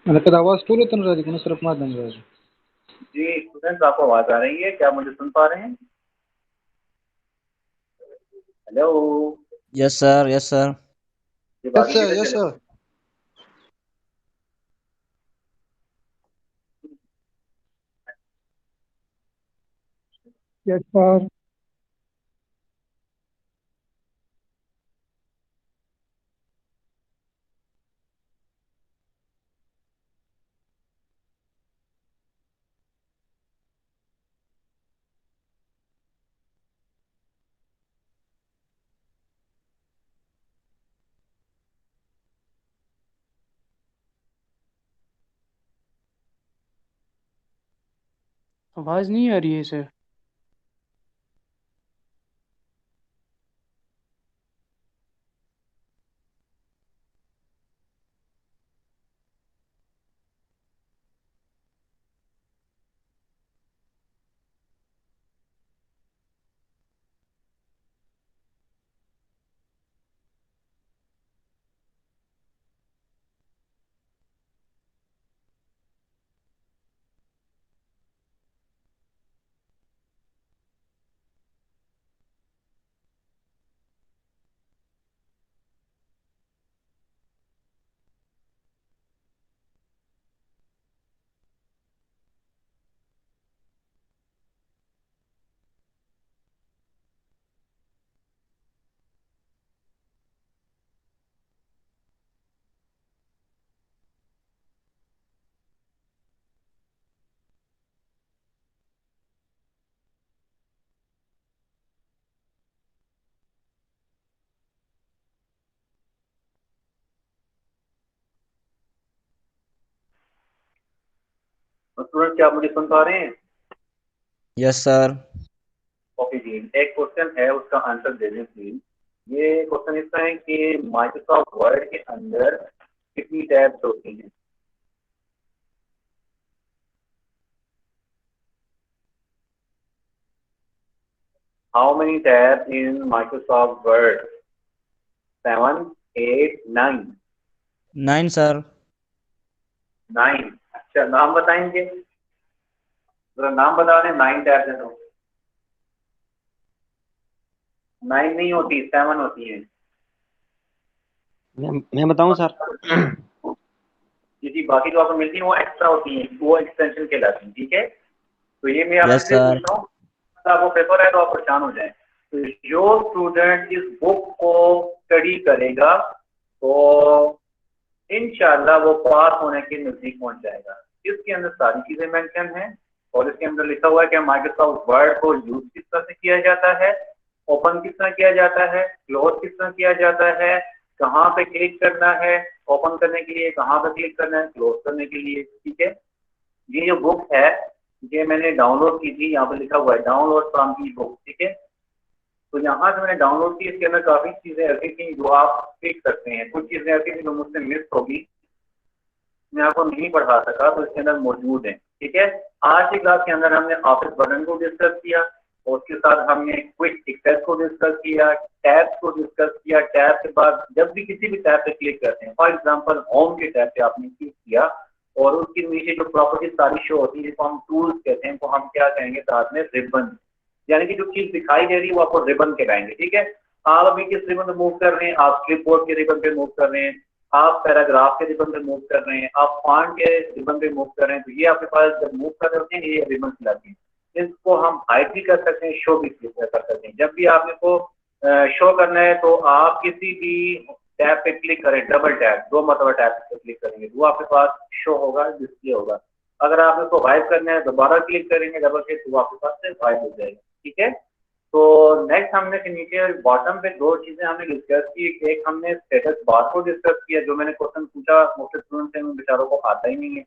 मतलब आवाज फुल होता ना राजी सिर्फ मार देंगे राजी। जी स्टूडेंट्स, आपको आवाज आ रही है? क्या मुझे सुन पा रहे हैं? Hello. Yes sir yes sir. ये बात किधर यस चले? सर। Yes sir. आवाज नहीं आ रही है सर। स्टूडेंट क्या आप मुझे सुन पा रहे हैं? Yes sir. ओके जी, एक क्वेश्चन है उसका आंसर दे दें प्लीज। ये क्वेश्चन इस तरह है कि माइक्रोसॉफ्ट वर्ड के अंदर कितनी टैब्स होती हैं? How many tabs in Microsoft word? 7, 8, 9? 9 sir. 9। अच्छा, नाम बताएंगे जरा, नाम बता दें। 9 टैब्स हैं तो 9 नहीं होती, 7 होती है। मैं बताऊं सर? जी, बाकी जो आपको मिलती है वो एक्स्ट्रा होती है, वो एक्सटेंशन कहलाती है। ठीक है, तो ये मैं यस आपसे सर। पूछ रहा हूँ, आपको पेपर है तो आप परेशान हो जाए। तो जो स्टूडेंट इस बुक को स्टडी करेगा तो इंशाल्लाह वो पास होने के नजदीक पहुंच जाएगा। इसके अंदर सारी चीजें मेंशन हैं और इसके अंदर लिखा हुआ है कि माइक्रोसॉफ्ट वर्ड को यूज किस तरह से किया जाता है, ओपन किस तरह किया जाता है, क्लोज किस तरह किया जाता है, कहाँ पे क्लिक करना है ओपन करने के लिए, कहाँ पे क्लिक करना है क्लोज करने के लिए। ठीक है, ये जो बुक है ये मैंने डाउनलोड की थी, यहाँ पे लिखा हुआ है डाउनलोड फ्रॉम दी बुक। ठीक है, तो यहाँ से मैंने डाउनलोड की, इसके अंदर काफी चीजें ऐसी थी जो आप सीख सकते हैं, कुछ चीजें ऐसी थी जो मुझसे मिस होगी, मैं आपको नहीं पढ़ा सका तो इसके अंदर मौजूद है। ठीक है, आज की क्लास के अंदर हमने ऑफिस बटन को डिस्कस किया और उसके साथ हमने क्विक एक्सेस को डिस्कस किया, टैब्स को डिस्कस किया। टैब के बाद जब भी किसी भी टैब पे क्लिक करते हैं, फॉर एग्जांपल होम के टैब पे आपने क्लिक किया और उसके नीचे जो प्रॉपर्टी सारी शो होती है जिसको हम टूल्स कहते हैं, तो हम क्या कहेंगे साथ में रिबन, यानी कि जो चीज दिखाई दे रही है वो आपको रिबन कहलाएंगे। ठीक है, आप अभी किस रिबन पे मूव कर रहे हैं? आप क्लिपबोर्ड के रिबन पे मूव कर रहे हैं, आप पैराग्राफ के रिबन पे मूव कर रहे हैं, आप फॉन्ट के रिबन पे मूव कर रहे हैं। तो ये आपके पास जब मूव कर रहे होते हैं ये रिबन खिलाती है। इसको हम हाइड भी कर सकते हैं, शो भी कर सकते हैं। जब भी आपने को शो करना है तो आप किसी भी टैब पे क्लिक करें, डबल टैप, 2 मरतबा टैब पे क्लिक करेंगे तो वो आपके पास शो होगा, डिस्प्ले होगा। अगर आप इसको वाइप करना है दोबारा क्लिक करेंगे डबल क्लिक तो वो आपके पास से वाइप हो जाएगा। ठीक है, तो नेक्स्ट हमने नीचे बॉटम पे 2 चीजें हमने डिस्कस की। एक हमने स्टेटस बार को डिस्कस किया, जो मैंने क्वेश्चन पूछा मुख्य स्टूडेंट से, उन बेचारों को आता ही नहीं है,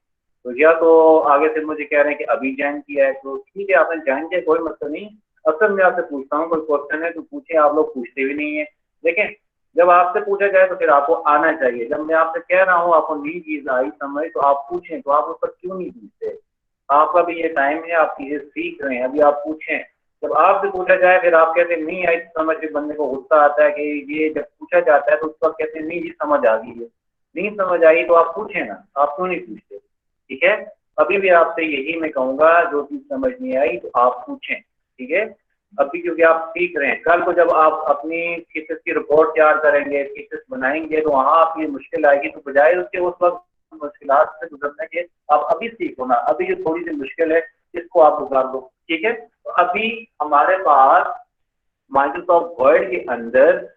तो या तो आगे से मुझे कह रहे हैं कि अभी ज्वाइन किया है, तो ठीक है आपने ज्वाइन किया कोई मसला नहीं। अक्सर मैं आपसे पूछता हूँ कोई क्वेश्चन है तो पूछे, आप लोग पूछते भी नहीं है। देखें, जब आपसे पूछा जाए तो फिर आपको आना चाहिए। जब मैं आपसे कह रहा हूँ आपको नई चीज आई समझ तो आप पूछें, तो आप उस पर क्यों नहीं पूछते? आपका भी ये टाइम है, आप चीजें सीख रहे हैं, अभी आप पूछें। जब आपसे पूछा जाए फिर आप कहते हैं नहीं आई समझ, के बंदे को गुस्सा आता है कि ये जब पूछा जाता है तो उस पर कहते हैं नहीं जी समझ आ गई है। नहीं समझ आई तो आप पूछें ना, आप क्यों नहीं पूछते? ठीक है, अभी भी आपसे यही मैं कहूंगा, जो चीज समझ नहीं आई तो आप पूछें। ठीक है, अभी क्योंकि आप सीख रहे हैं, कल को जब आप अपनी थीसिस की रिपोर्ट तैयार करेंगे, थीसिस बनाएंगे तो वहां आपकी मुश्किल आएगी, तो बजाय उसके उस वक्त मुश्किलात से गुजरने के आप अभी सीखो ना, अभी जो थोड़ी सी मुश्किल है इसको आप गुजार दो। ठीक है, तो अभी हमारे पास माइक्रोसॉफ्ट वर्ड के अंदर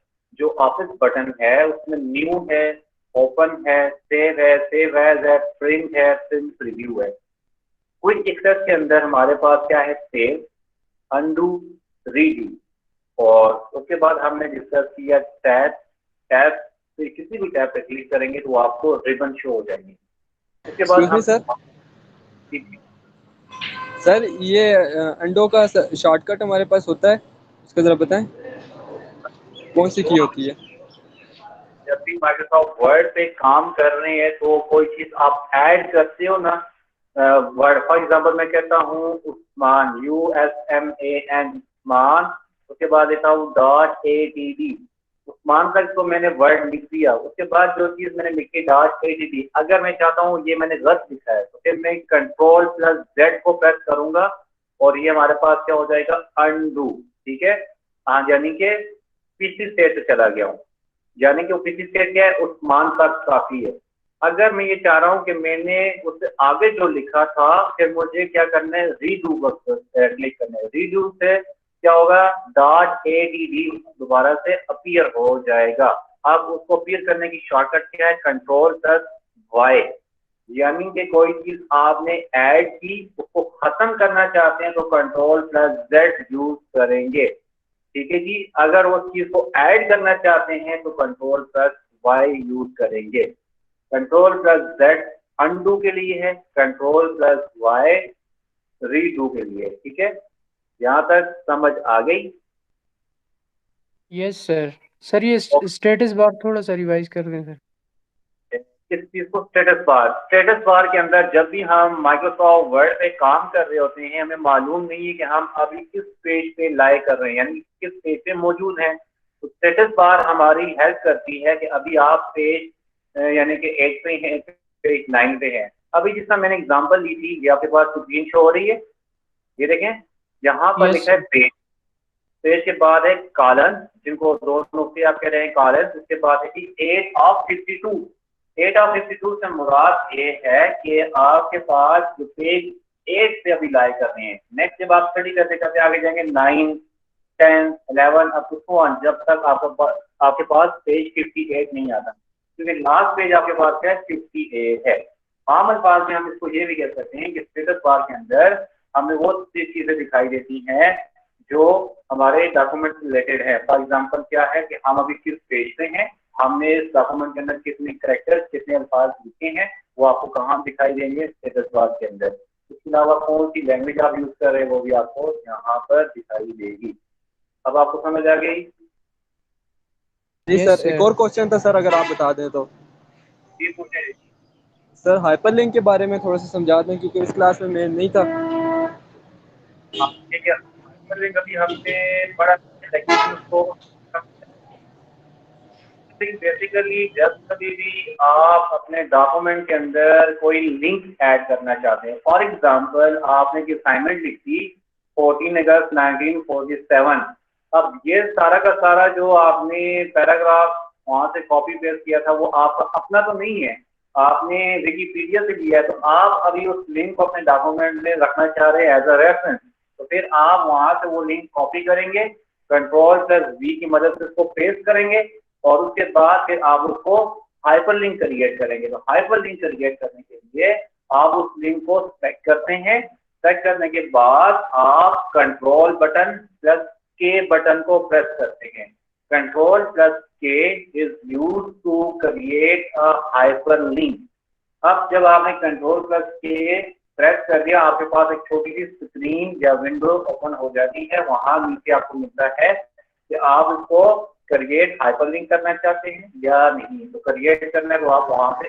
जो ऑफिस बटन है उसमें न्यू है, ओपन है, सेव है, सेव एज है, प्रिंट है, प्रिंट प्रीव्यू है। क्विक एक्सेस के अंदर हमारे पास क्या है? Save, undo, redo. और उसके बाद हमने डिस्कस किया टैब। टैब से किसी भी टैब पे क्लिक करेंगे तो आपको रिबन शो हो जाएंगे। उसके बाद हम सर सर ये अंडों का शॉर्टकट हमारे पास होता है, उसका ज़रा बताएं कौन सी की होती है। जब भी माइक्रोसॉफ्ट वर्ड पे काम कर रहे हैं तो कोई चीज आप ऐड करते हो ना, वर्ड फॉर एग्जांपल मैं कहता हूँ उस्मान, USMAN उस्मान, उसके बाद देता हूँ .ADD उस्मान तक तो मैंने वर्ड लिख दिया, उसके बाद जो चीज मैंने लिखी .ADD, अगर मैं चाहता हूँ ये मैंने गलत लिखा है तो फिर मैं Ctrl+Z को प्रेस करूंगा और ये हमारे पास क्या हो जाएगा, अनडू। ठीक है, हाँ, यानी कि पिछली स्टेट से चला गया हूँ, यानी कि वो पिछली स्टेट क्या है, उस्मान तक काफी है। अगर मैं ये चाह रहा हूँ कि मैंने उससे आगे जो लिखा था, फिर मुझे क्या करना है, रीडू पर क्लिक करना है। रीडू से क्या होगा, .ADD दोबारा से अपीयर हो जाएगा। अब उसको अपीयर करने की शॉर्टकट क्या है, Ctrl+Y, यानी कि कोई चीज आपने ऐड की उसको खत्म करना चाहते हैं तो Ctrl+Z यूज करेंगे। ठीक है जी, अगर उस चीज को ऐड करना चाहते हैं तो Ctrl+Y यूज करेंगे। Ctrl+Z अनडू के लिए है, Ctrl+Y रीडू के लिए। ठीक है, यहाँ तक समझ आ गई? Yes sir. सर ये स्टेटस बार थोड़ा सा रिवाइज कर दें सर। किस चीज को, स्टेटस बार? स्टेटस बार के अंदर जब भी हम माइक्रोसॉफ्ट वर्ड पे काम कर रहे होते हैं, हमें मालूम नहीं है कि हम अभी किस पेज पे लाइक कर रहे हैं, यानी किस पेज पे मौजूद हैं, तो स्टेटस बार हमारी हेल्प करती है कि अभी आप पेज यानी कि 8 पे हैं, पेज 9 पे हैं। अभी जिसका मैंने एग्जांपल ली थी, ये आपके पास स्क्रीन शो हो रही है, ये देखें, यहाँ पर लिखा है पेज, पेज के बाद है कॉलन, जिनको दोनों से आप कह रहे हैं कॉलन, उसके बाद है कि 8/52। 8/52 से मुराद ये है कि आपके पास जो पेज 8 से अभी लाइक कर रहे हैं, नेक्स्ट जब आप स्टडी करते करते आगे जाएंगे 9, 10, 11 अप टू 1, जब तक आपके पास पेज 58 नहीं आता, क्योंकि लास्ट पेज आपके पास है 58 है। आम अल्फाज में हम इसको ये भी कह सकते हैं कि स्टेटस बार के अंदर हमें वो चीजें दिखाई देती हैं जो हमारे डॉक्यूमेंट से रिलेटेड है। फॉर एग्जांपल क्या है कि हम अभी किस पेज पे हैं, हमने इस डॉक्यूमेंट के अंदर कितने कैरेक्टर्स, कितने अल्फाज लिखे हैं, वो आपको कहाँ दिखाई देंगे, स्टेटस बार के अंदर। इसके अलावा कौन सी लैंग्वेज आप यूज कर रहे हैं वो भी आपको यहाँ पर दिखाई देगी। अब आपको समझ आ गई? जी सर, एक और क्वेश्चन था सर, अगर आप बता दें तो। जी पूछे सर, हाइपरलिंक के बारे में थोड़ा सा समझा दें, क्योंकि इस क्लास में मैं नहीं था। ठीक है, हाइपरलिंक अभी हमने पढ़ा, लेकिन उसको बेसिकली जब कभी भी आप अपने डॉक्यूमेंट के अंदर कोई लिंक ऐड करना चाहते हैं, फॉर एग्जांपल आपने की असाइनमेंट लिखी 14 अगस्त 1947, अब ये सारा का सारा जो आपने पैराग्राफ वहां से कॉपी पेस्ट किया था वो आपका अपना तो नहीं है, आपने विकिपीडिया से लिया है, तो आप अभी उस लिंक को अपने डॉक्यूमेंट में रखना चाह रहे हैं एज अ रेफरेंस, तो फिर आप वहां से वो लिंक कॉपी करेंगे, Ctrl+V की मदद से उसको पेस्ट करेंगे और उसके बाद फिर आप उसको हाइपरलिंक क्रिएट करेंगे। तो हाइपरलिंक क्रिएट करने के लिए आप उस लिंक को सेलेक्ट करते हैं, सेलेक्ट करने के बाद आप Ctrl+K बटन को प्रेस करते हैं। Ctrl+K is used to create a hyperlink. अब जब आपने Ctrl+K प्रेस कर दिया, आपके पास एक छोटी सी स्क्रीन या विंडो ओपन हो जाती है, वहां नीचे आपको मिलता है कि आप इसको क्रिएट हाइपरलिंक करना चाहते हैं या नहीं। तो क्रिएट करना है तो आप वहां पे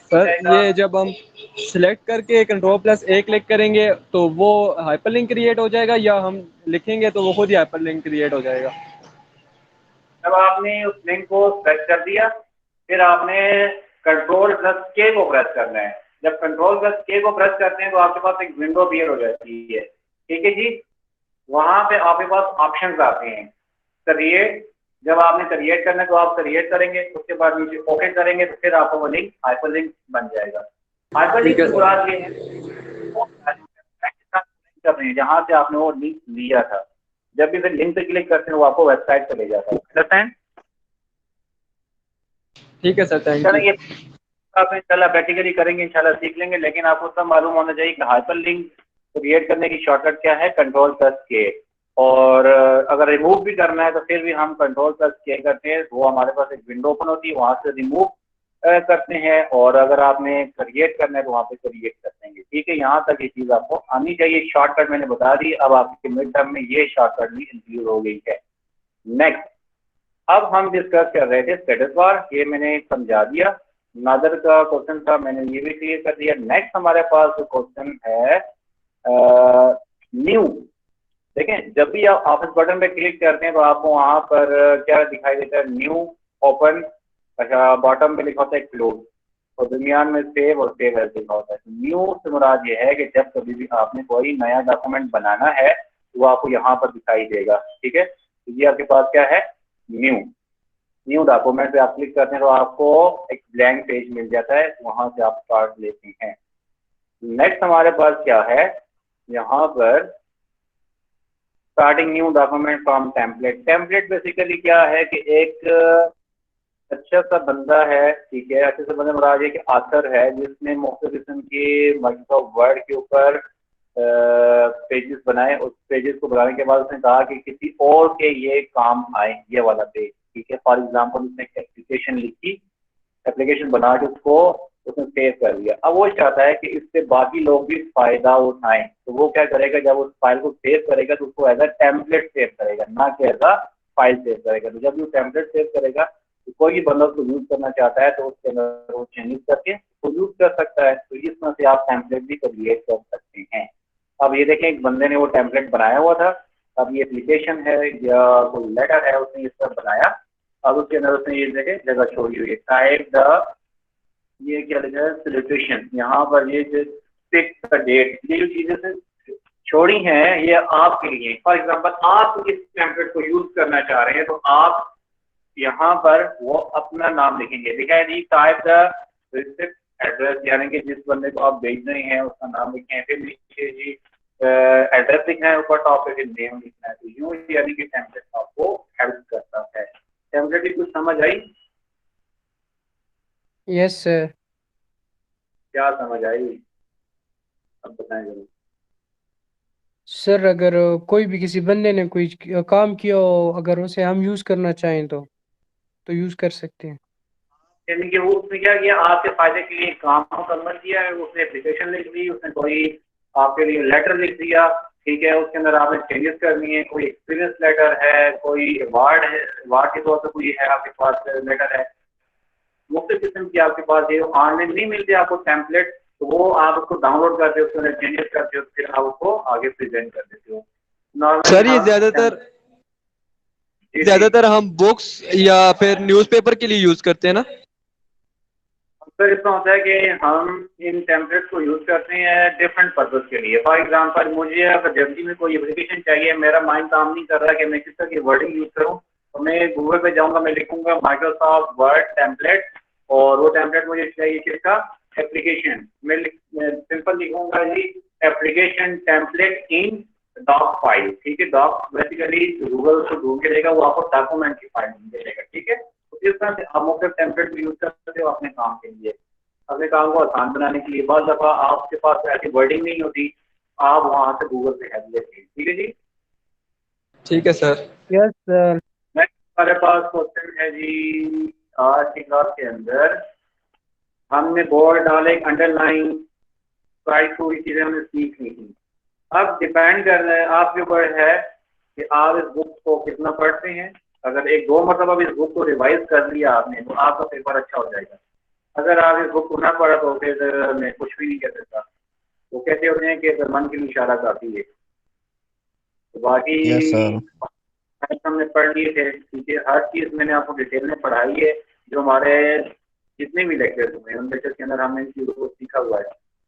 सर ये जब हम सिलेक्ट करके Ctrl+A क्लिक करेंगे तो वो हाइपरलिंक क्रिएट हो जाएगा, या हम लिखेंगे तो वो खुद ही हाइपरलिंक क्रिएट हो जाएगा? जब आपने उस लिंक को सेलेक्ट कर दिया, फिर आपने Ctrl+K को प्रेस करना है। जब Ctrl+K को प्रेस करते हैं तो आपके पास एक विंडो अपीयर हो जाती है। ठीक है जी, वहां पे आपके पास ऑप्शंस आते हैं क्रिएट। जब आपने क्रिएट करना है तो आप क्रिएट करेंगे, उसके बाद नीचे ओके करेंगे तो फिर आपको वो लिंक हाइपरलिंक बन जाएगा। हाइपरलिंक की मुराद ये है कर रहे हैं जहां से आपने वो लिंक लिया था, जब भी फिर लिंक पे क्लिक करते हैं वो आपको वेबसाइट पे ले जाता है। अंडरस्टैंड? ठीक है सर, थैंक यू। आप इंशाल्लाह प्रैक्टिकली करेंगे, इंशाल्लाह सीख लेंगे, लेकिन आपको सब मालूम होना चाहिए कि हाइपरलिंक क्रिएट करने की शॉर्टकट क्या है, Ctrl+K। और अगर रिमूव भी करना है तो फिर भी हम Ctrl+K करते हैं, वो हमारे पास एक विंडो ओपन होती है, वहां से रिमूव करते हैं, और अगर आपने क्रिएट करना है तो वहाँ पे क्रिएट कर देंगे। ठीक है, यहाँ तक ये चीज़ आपको आनी चाहिए। शॉर्टकट मैंने बता दी, अब आपके मिड टर्म में ये शॉर्टकट भी इंक्लूड हो गई है। नेक्स्ट, अब हम डिस्कस कर रहे थे स्टेटस बार, ये मैंने समझा दिया। नादर का क्वेश्चन था, मैंने ये भी क्लियर कर दिया। नेक्स्ट हमारे पास जो क्वेश्चन है न्यू। देखें, जब भी आप ऑफिस बटन पे क्लिक करते हैं तो आपको वहाँ पर क्या दिखाई देता है? न्यू, ओपन, अच्छा बॉटम पे लिखा होता है क्लोज, और दरमियान में सेव और सेव एज लिखा होता है। न्यू से मुराद ये है कि जब कभी भी आपने कोई नया डॉक्यूमेंट बनाना है तो वो आपको यहाँ पर दिखाई देगा। ठीक है, तो ये आपके पास क्या है? न्यू डॉक्यूमेंट पे आप क्लिक करते हैं तो आपको एक ब्लैंक पेज मिल जाता है, वहां से आप स्टार्ट लेते हैं। नेक्स्ट हमारे पास क्या है? यहाँ पर starting new document from template. Template basically क्या है कि एक अच्छा सा बंदा है, ठीक है, अच्छे से बंदा मुराद है कि आथर है जिसने मुख्तलिफ किस्म के माइक्रोसॉफ्ट वर्ड के ऊपर पेजेस बनाए। उस पेजेस को बनाने के बाद उसने कहा कि किसी और के ये काम आए, ये वाला पेज। ठीक है, फॉर एग्जांपल उसने एक एप्लीकेशन लिखी, एप्लीकेशन बना के उसको उसने सेव कर दिया। अब वो चाहता है कि इससे बाकी लोग भी फायदा उठाएं, तो वो क्या करेगा? जब उस फाइल को सेव करेगा तो उसको एज अ टेम्पलेट सेव करेगा, ना कि एज अ फाइल सेव करेगा। तो जब वो टेम्पलेट सेव करेगा तो कोई भी बंदा उसको यूज करना चाहता है तो उसके अंदर वो चेंजेस करके उसको यूज कर सकता है। तो इस तरह से आप टेम्पलेट भी क्रिएट कर सकते हैं। अब ये देखें, एक बंदे ने वो टेम्पलेट बनाया हुआ था। अब ये एप्लीकेशन है या कोई लेटर है, उसने इस तरह बनाया। अब उसके अंदर उसने ये देखें जगह छोड़ी हुई है, टाइप द, ये क्या लिखा है? सिलेक्शन। यहाँ पर ये जो पिक द डेट, ये जो चीजें से छोड़ी हैं ये आपके लिए। फॉर एग्जांपल आप इस टेम्पलेट को यूज करना चाह रहे हैं तो आप यहाँ पर वो अपना नाम लिखेंगे। लिखा है जी टाइप द रिसिप्ट एड्रेस, यानी कि जिस बंदे को आप भेज रहे हैं उसका नाम लिखें। फिर लिखिए जी एड्रेस लिखना है, ऊपर टॉप पे नेम लिखना है। तो यूं यानी कि टेम्पलेट आपको हेल्प करता है। टेम्पलेट की कुछ समझ आई? Yes sir. क्या समझ आई अब बताएं जरूर। सर अगर कोई भी किसी बंदे ने कोई काम किया हो, अगर उसे हम यूज करना चाहें तो यूज कर सकते हैं। यानी कि वो उसने क्या किया? आपके फायदे के लिए काम मुकम्मल किया है। उसने एप्लीकेशन लिख दी, उसने कोई आपके लिए लेटर लिख दिया। ठीक है, उसके अंदर आपने चेंजेस करनी है। कोई एक्सपीरियंस लेटर है, कोई अवार्ड है, अवार्ड के तौर पर कोई है आपके पास लेटर है, मुख्तलिफ किस्म की आपके पास है। ऑनलाइन नहीं मिलते आपको टेम्पलेट, तो वो आप उसको डाउनलोड करते हो, उसके अंदर चेंजेस करते हो, फिर आप उसको आगे प्रेजेंट कर देते हो। सर ये ज्यादातर हम बुक्स या फिर न्यूज़पेपर के लिए यूज करते हैं ना? सर इसमें होता है कि हम इन टेम्पलेट्स को यूज करते हैं डिफरेंट पर्पज के लिए। फॉर एग्जांपल मुझे अगर जल्दी में कोई एप्लीकेशन चाहिए, मेरा माइंड काम नहीं कर रहा कि मैं किस तरह की वर्डिंग यूज करूं, तो मैं गूगल पे जाऊंगा, मैं लिखूंगा माइक्रोसॉफ्ट वर्ड टेम्पलेट, और वो टेम्पलेट मुझे चाहिए किसका? एप्लीकेशन। मैं सिंपल लिखूंगा जी एप्लीकेशन टेम्पलेट इन डॉक फाइल। ठीक है, डॉक बेसिकली गूगल उसको ढूंढ के देगा, वो आपको डॉक्यूमेंट की फाइल दे देगा। ठीक है, तो इस तरह से आप मुख्तलिफ टेम्पलेट यूज कर सकते हो अपने काम के लिए, अपने काम को आसान बनाने के लिए। बहुत दफा आपके पास ऐसी वर्डिंग नहीं होती, आप वहां से गूगल से हेल्प लेते हैं। ठीक है जी, ठीक है सर। Yes sir. नेक्स्ट हमारे पास क्वेश्चन है जी, आज की क्लास के अंदर हमने बोर्ड डाले, एक अंडरलाइन, प्राइस पूरी चीजें हमने सीख ली थी। अब डिपेंड कर रहा है आपके ऊपर है कि आप इस बुक को कितना पढ़ते हैं। अगर एक दो मतलब इस बुक को रिवाइज कर लिया आपने तो आपका पेपर अच्छा हो जाएगा। अगर आप इस बुक को ना पढ़ा तो फिर मैं कुछ भी नहीं कह सकता। वो कहते होते हैं कि मन के लिए इशारा काफी है। तो बाकी यस सर। हमने पढ़ लिए थे, ठीक है, हर चीज मैंने आपको डिटेल में पढ़ाई है। जो हमारे जितने भी लेक्चर्स हुए उन लेक्चर्स के अंदर हमने इन चीजों को सीखा हुआ है।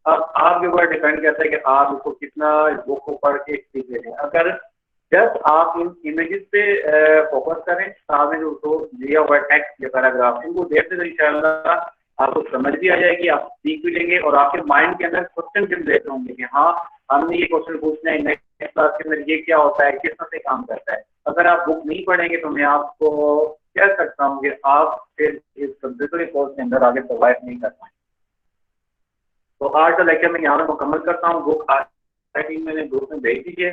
अब आपके ऊपर डिपेंड करता है कि आप उसको कितना इस बुक को पढ़ के सीख लेते हैं। अगर जस्ट आप इन इमेजेस पे फोकस करें, सामने जो उसको दिया हुआ टेक्स्ट या पैराग्राफ, इनको देखते तो इंशाल्लाह आपको समझ भी आ जाएगी, आप सीख भी लेंगे, और आपके माइंड के अंदर क्वेश्चन जनरेट होंगे कि हाँ हमने ये क्वेश्चन पूछना है, नेक्स्ट क्लास के अंदर ये क्या होता है, किस तरह से काम करता है। अगर आप बुक नहीं पढ़ेंगे तो मैं आपको कह सकता हूँ कि आप फिर इस कंप्यूटर के कोर्स के अंदर आगे सर्वाइव नहीं कर पाएंगे। तो आज का लेक्चर मैं यहाँ पे मुकम्मल करता हूँ। बुक आज मैंने ग्रुप में भेज दीजिए।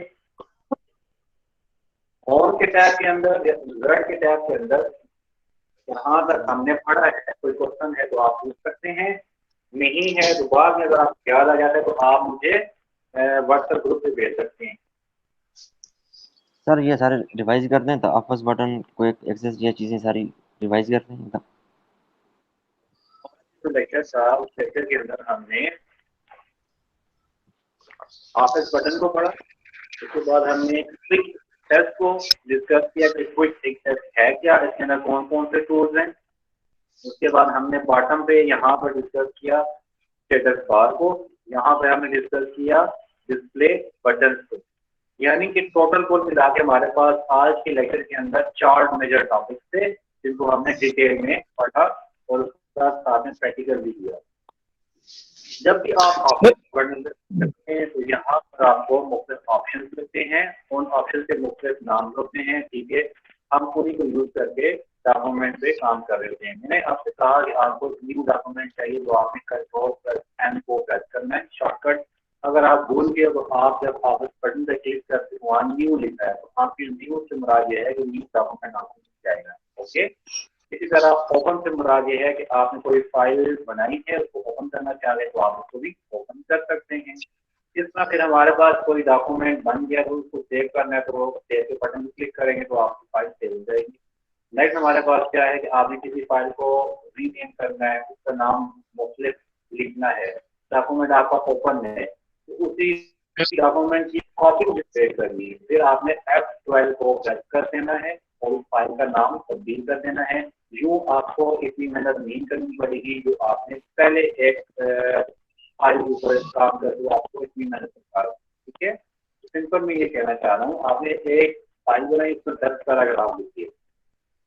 और के टैब के अंदर, वर्ड के टैब के अंदर यहाँ तक हमने पढ़ा है, कोई क्वेश्चन है तो आप पूछ सकते हैं, नहीं है तो बाद में अगर आपको याद आ जाता है तो आप मुझे व्हाट्सएप ग्रुप पे भेज सकते हैं। सर ये सारे रिवाइज कर दें तो ऑफिस बटन को एक्सेस ये चीज़ें सारी रिवाइज कर दें तो लेक्चर था, उस लेक्चर के अंदर हमने ऑफिस बटन को पढ़ा, उसके बाद हमने क्विक टेस्ट को डिस्कस किया कि क्विक टेस्ट है क्या, इसके अंदर कौन कौन से टूल्स हैं। उसके बाद हमने बॉटम पे यहाँ पर डिस्कस किया स्टेटस बार को, यहाँ पे हमने डिस्कस किया डिस्प्ले बटन को। यानी कि टोटल कुल मिला के हमारे पास आज के लेक्चर के अंदर 4 मेजर टॉपिक्स थे जिनको हमने डिटेल में पढ़ा और उसका साथ में प्रैक्टिकल भी किया। जब भी आप ऑफिस बटन करते हैं तो यहाँ पर आपको मुख्तलिफ ऑप्शन मिलते हैं, उन ऑप्शन के मुख्तलिफ नाम होते हैं, ठीक है। हम उन्हीं को यूज करके डॉक्यूमेंट पे काम कर रहे होते हैं। मैंने आपसे कहा कि आपको न्यू डॉक्यूमेंट चाहिए तो आपने कंट्रोल+N को प्रेस करना है शॉर्टकट। अगर आप भूल गए तो आप जब ऑफिस बटन पे क्लिक करते हैं वहाँ न्यू लिखा है तो आपकी न्यू से मुराद ये है कि न्यू डॉक्यूमेंट आपको मिल जाएगा। ओके, इसी तरह ओपन से मुराद ये है कि आपने कोई फाइल बनाई है उसको ओपन करना चाह रहे हैं तो आप उसको भी ओपन कर सकते हैं। इस तरह फिर हमारे पास कोई डॉक्यूमेंट बन गया तो उसको सेव करना है तो सेव के बटन पर क्लिक करेंगे तो आपकी फाइल सेव हो जाएगी। नेक्स्ट हमारे पास क्या है कि आपने किसी फाइल को रीनेम करना है, उसका नाम मुख्तलिफ लिखना है, डॉक्यूमेंट आपका ओपन है तो उसी डॉक्यूमेंट की कॉपी को सेव करनी है। फिर आपने F12 को प्रेस कर देना है और उस फाइल का नाम तब्दील कर देना है। यूँ आपको इतनी मेहनत नहीं करनी पड़ेगी जो आपने पहले एक फाइल के ऊपर काम कर दिया, आपको इतनी मेहनत कर, ठीक है। सिंपल मैं ये कहना चाह रहा हूँ, आपने एक फाइल बनाई, उसमें 10 पैराग्राफ लिखिए।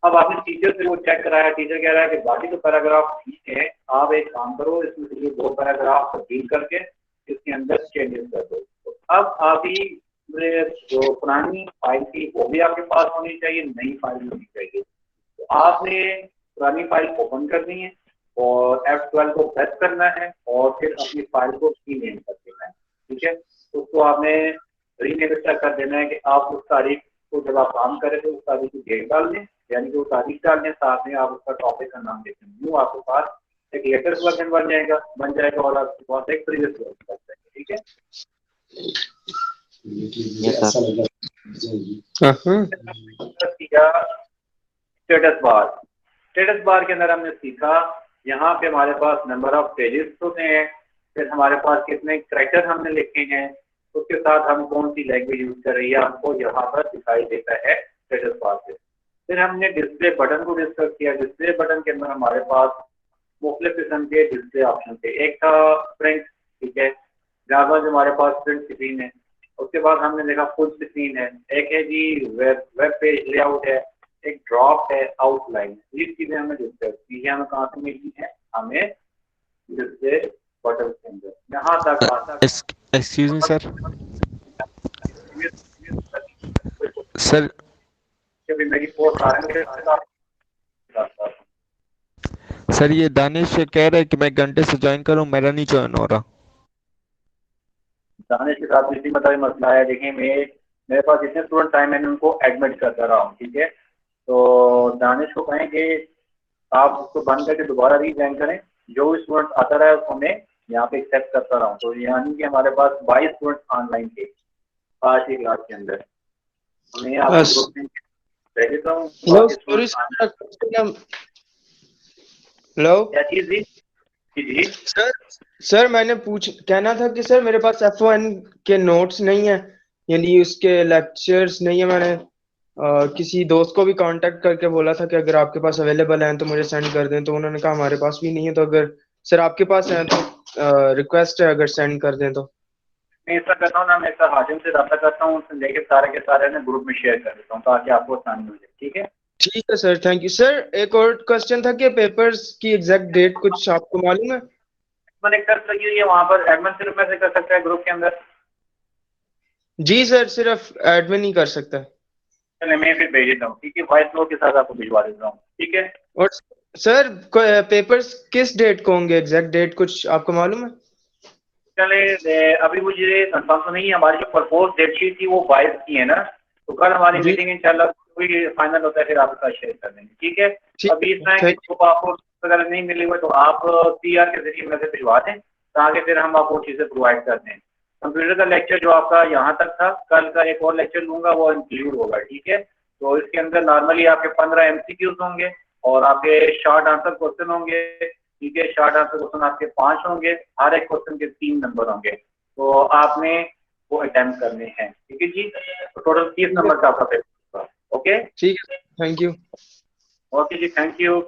अब आपने टीचर से वो चेक कराया, टीचर कह रहा है कि बाकी तो पैराग्राफ ठीक है, आप एक काम करो इसमें से 2 पैराग्राफ तब्दील करके इसके अंदर चेंजेस कर दो। तो अब आप ही जो पुरानी फाइल थी वो भी आपके पास होनी चाहिए, नई फाइल होनी चाहिए। तो आपने पुरानी फाइल ओपन करनी है और F12 को प्रेस करना है और फिर अपनी फाइल को रीनेम कर देना है, ठीक है। उसको आपने रीनेम कर देना है कि आप उस तारीख को जब आप काम करें तो उस तारीख की डेट डाल दें, यानी कि वो तारीख डाल दें, साथ में आप उसका टॉपिक का नाम देखें। यूँ आपके पास एक लेटेस्ट वर्जन बन जाएगा और आपके पास एक प्रीवियस वर्जन बन जाएगा, ठीक है। स्टेटस बार के अंदर हमने सीखा, यहाँ पे हमारे पास नंबर ऑफ पेजेस होते हैं, फिर हमारे पास कितने कैरेक्टर हमने लिखे हैं, उसके साथ हम कौन सी लैंग्वेज यूज कर रही है हमको यहाँ पर दिखाई देता है स्टेटस बार से। फिर हमने डिस्प्ले बटन को डिस्कस किया। डिस्प्ले बटन के अंदर हमारे पास मुख्तलिफ किस्म के डिस्प्ले ऑप्शन थे। एक था प्रिंट, ठीक है, जहाँ जो हमारे पास प्रिंट स्क्रीन है। उसके बाद हमने देखा फुल स्क्रीन है, एक है जी वेब पेज लेआउट है, एक ड्रॉप है, आउटलाइन। ये चीजें हमें डिस्कस की है। हमें कहाँ से मिली है? हमें डिस्प्ले बटन के अंदर। यहाँ तक एक्सक्यूज मी सर, सर मेरी पोस्ट आ रही है। सर ये दानिश कह रहे हैं कि मैं घंटे से ज्वाइन करूं, मेरा नहीं ज्वाइन हो रहा। दानिश के साथ इसी मतलब मसला है। देखिए मेरे पास जितने स्टूडेंट आए मैंने उनको एडमिट करता रहा हूँ, ठीक है। तो दानिश को कहें कि आप उसको बंद करके दोबारा रीज्वाइन करें, जो भी स्टूडेंट आता रहा है उसको मैं यहाँ पे एक्सेप्ट करता रहा हूँ। तो यानी कि हमारे पास 22 स्टूडेंट ऑनलाइन थे आज की क्लास के अंदर। मैं आपको भेज देता हूँ। हेलो क्या चीज जी? सर मैंने कहना था कि सर मेरे पास F1 के नोट्स नहीं है, यानी उसके लेक्चर्स नहीं है। मैंने किसी दोस्त को भी कांटेक्ट करके बोला था कि अगर आपके पास अवेलेबल हैं तो मुझे सेंड कर दें, तो उन्होंने कहा हमारे पास भी नहीं है। तो अगर सर आपके पास है तो रिक्वेस्ट है अगर सेंड कर दें तो। मैं ऐसा करता हूँ ना, मैं सर हाजिम से रब्ता करता हूँ, उससे लेके सारे के सारे ना ग्रुप में शेयर कर देता हूँ ताकि आपको आसानी हो जाए, ठीक है। ठीक है सर, थैंक यू सर। एक और क्वेश्चन था कि पेपर्स की एग्जैक्ट डेट कुछ आपको मालूम है? मैंने कर सकी है वहाँ पर एडमिन सिर्फ मैसेज कर सकता है ग्रुप के अंदर। जी सर, सिर्फ एडमिन ही कर सकता है। चलिए मैं फिर भेज देता हूँ, ठीक है, वॉइस नोट के साथ आपको भिजवा देता हूँ, ठीक है। और सर पेपर्स किस डेट को होंगे, एग्जैक्ट डेट कुछ आपको मालूम है? चले अभी मुझे कंफर्म तो नहीं है। हमारी जो प्रपोज डेट शीट थी वो 22 की है ना, तो कल हमारी मीटिंग इंशाल्लाह कोई फाइनल होता है फिर आपका शेयर कर देंगे, ठीक है। अभी इतना है कि thank तो आपको अगर नहीं मिली हुई तो आप CR के जरिए मैसेज भिजवा दें, ताकि फिर हम आपको चीज़ें प्रोवाइड कर दें। कंप्यूटर का लेक्चर जो आपका यहाँ तक था, कल का एक और लेक्चर लूंगा वो इंक्लूड होगा, ठीक है। तो इसके अंदर नॉर्मली आपके 15 MCQs होंगे और आपके शॉर्ट आंसर क्वेश्चन होंगे, ठीक है। शॉर्ट आंसर क्वेश्चन आपके 5 होंगे, हर एक क्वेश्चन के 3 नंबर होंगे, तो आपने वो अटेम्प्ट करने हैं, ठीक है जी। तो टोटल 30 नंबर का आपका पेपर होगा, ओके। ठीक है, thank you. Okay ji, thank you.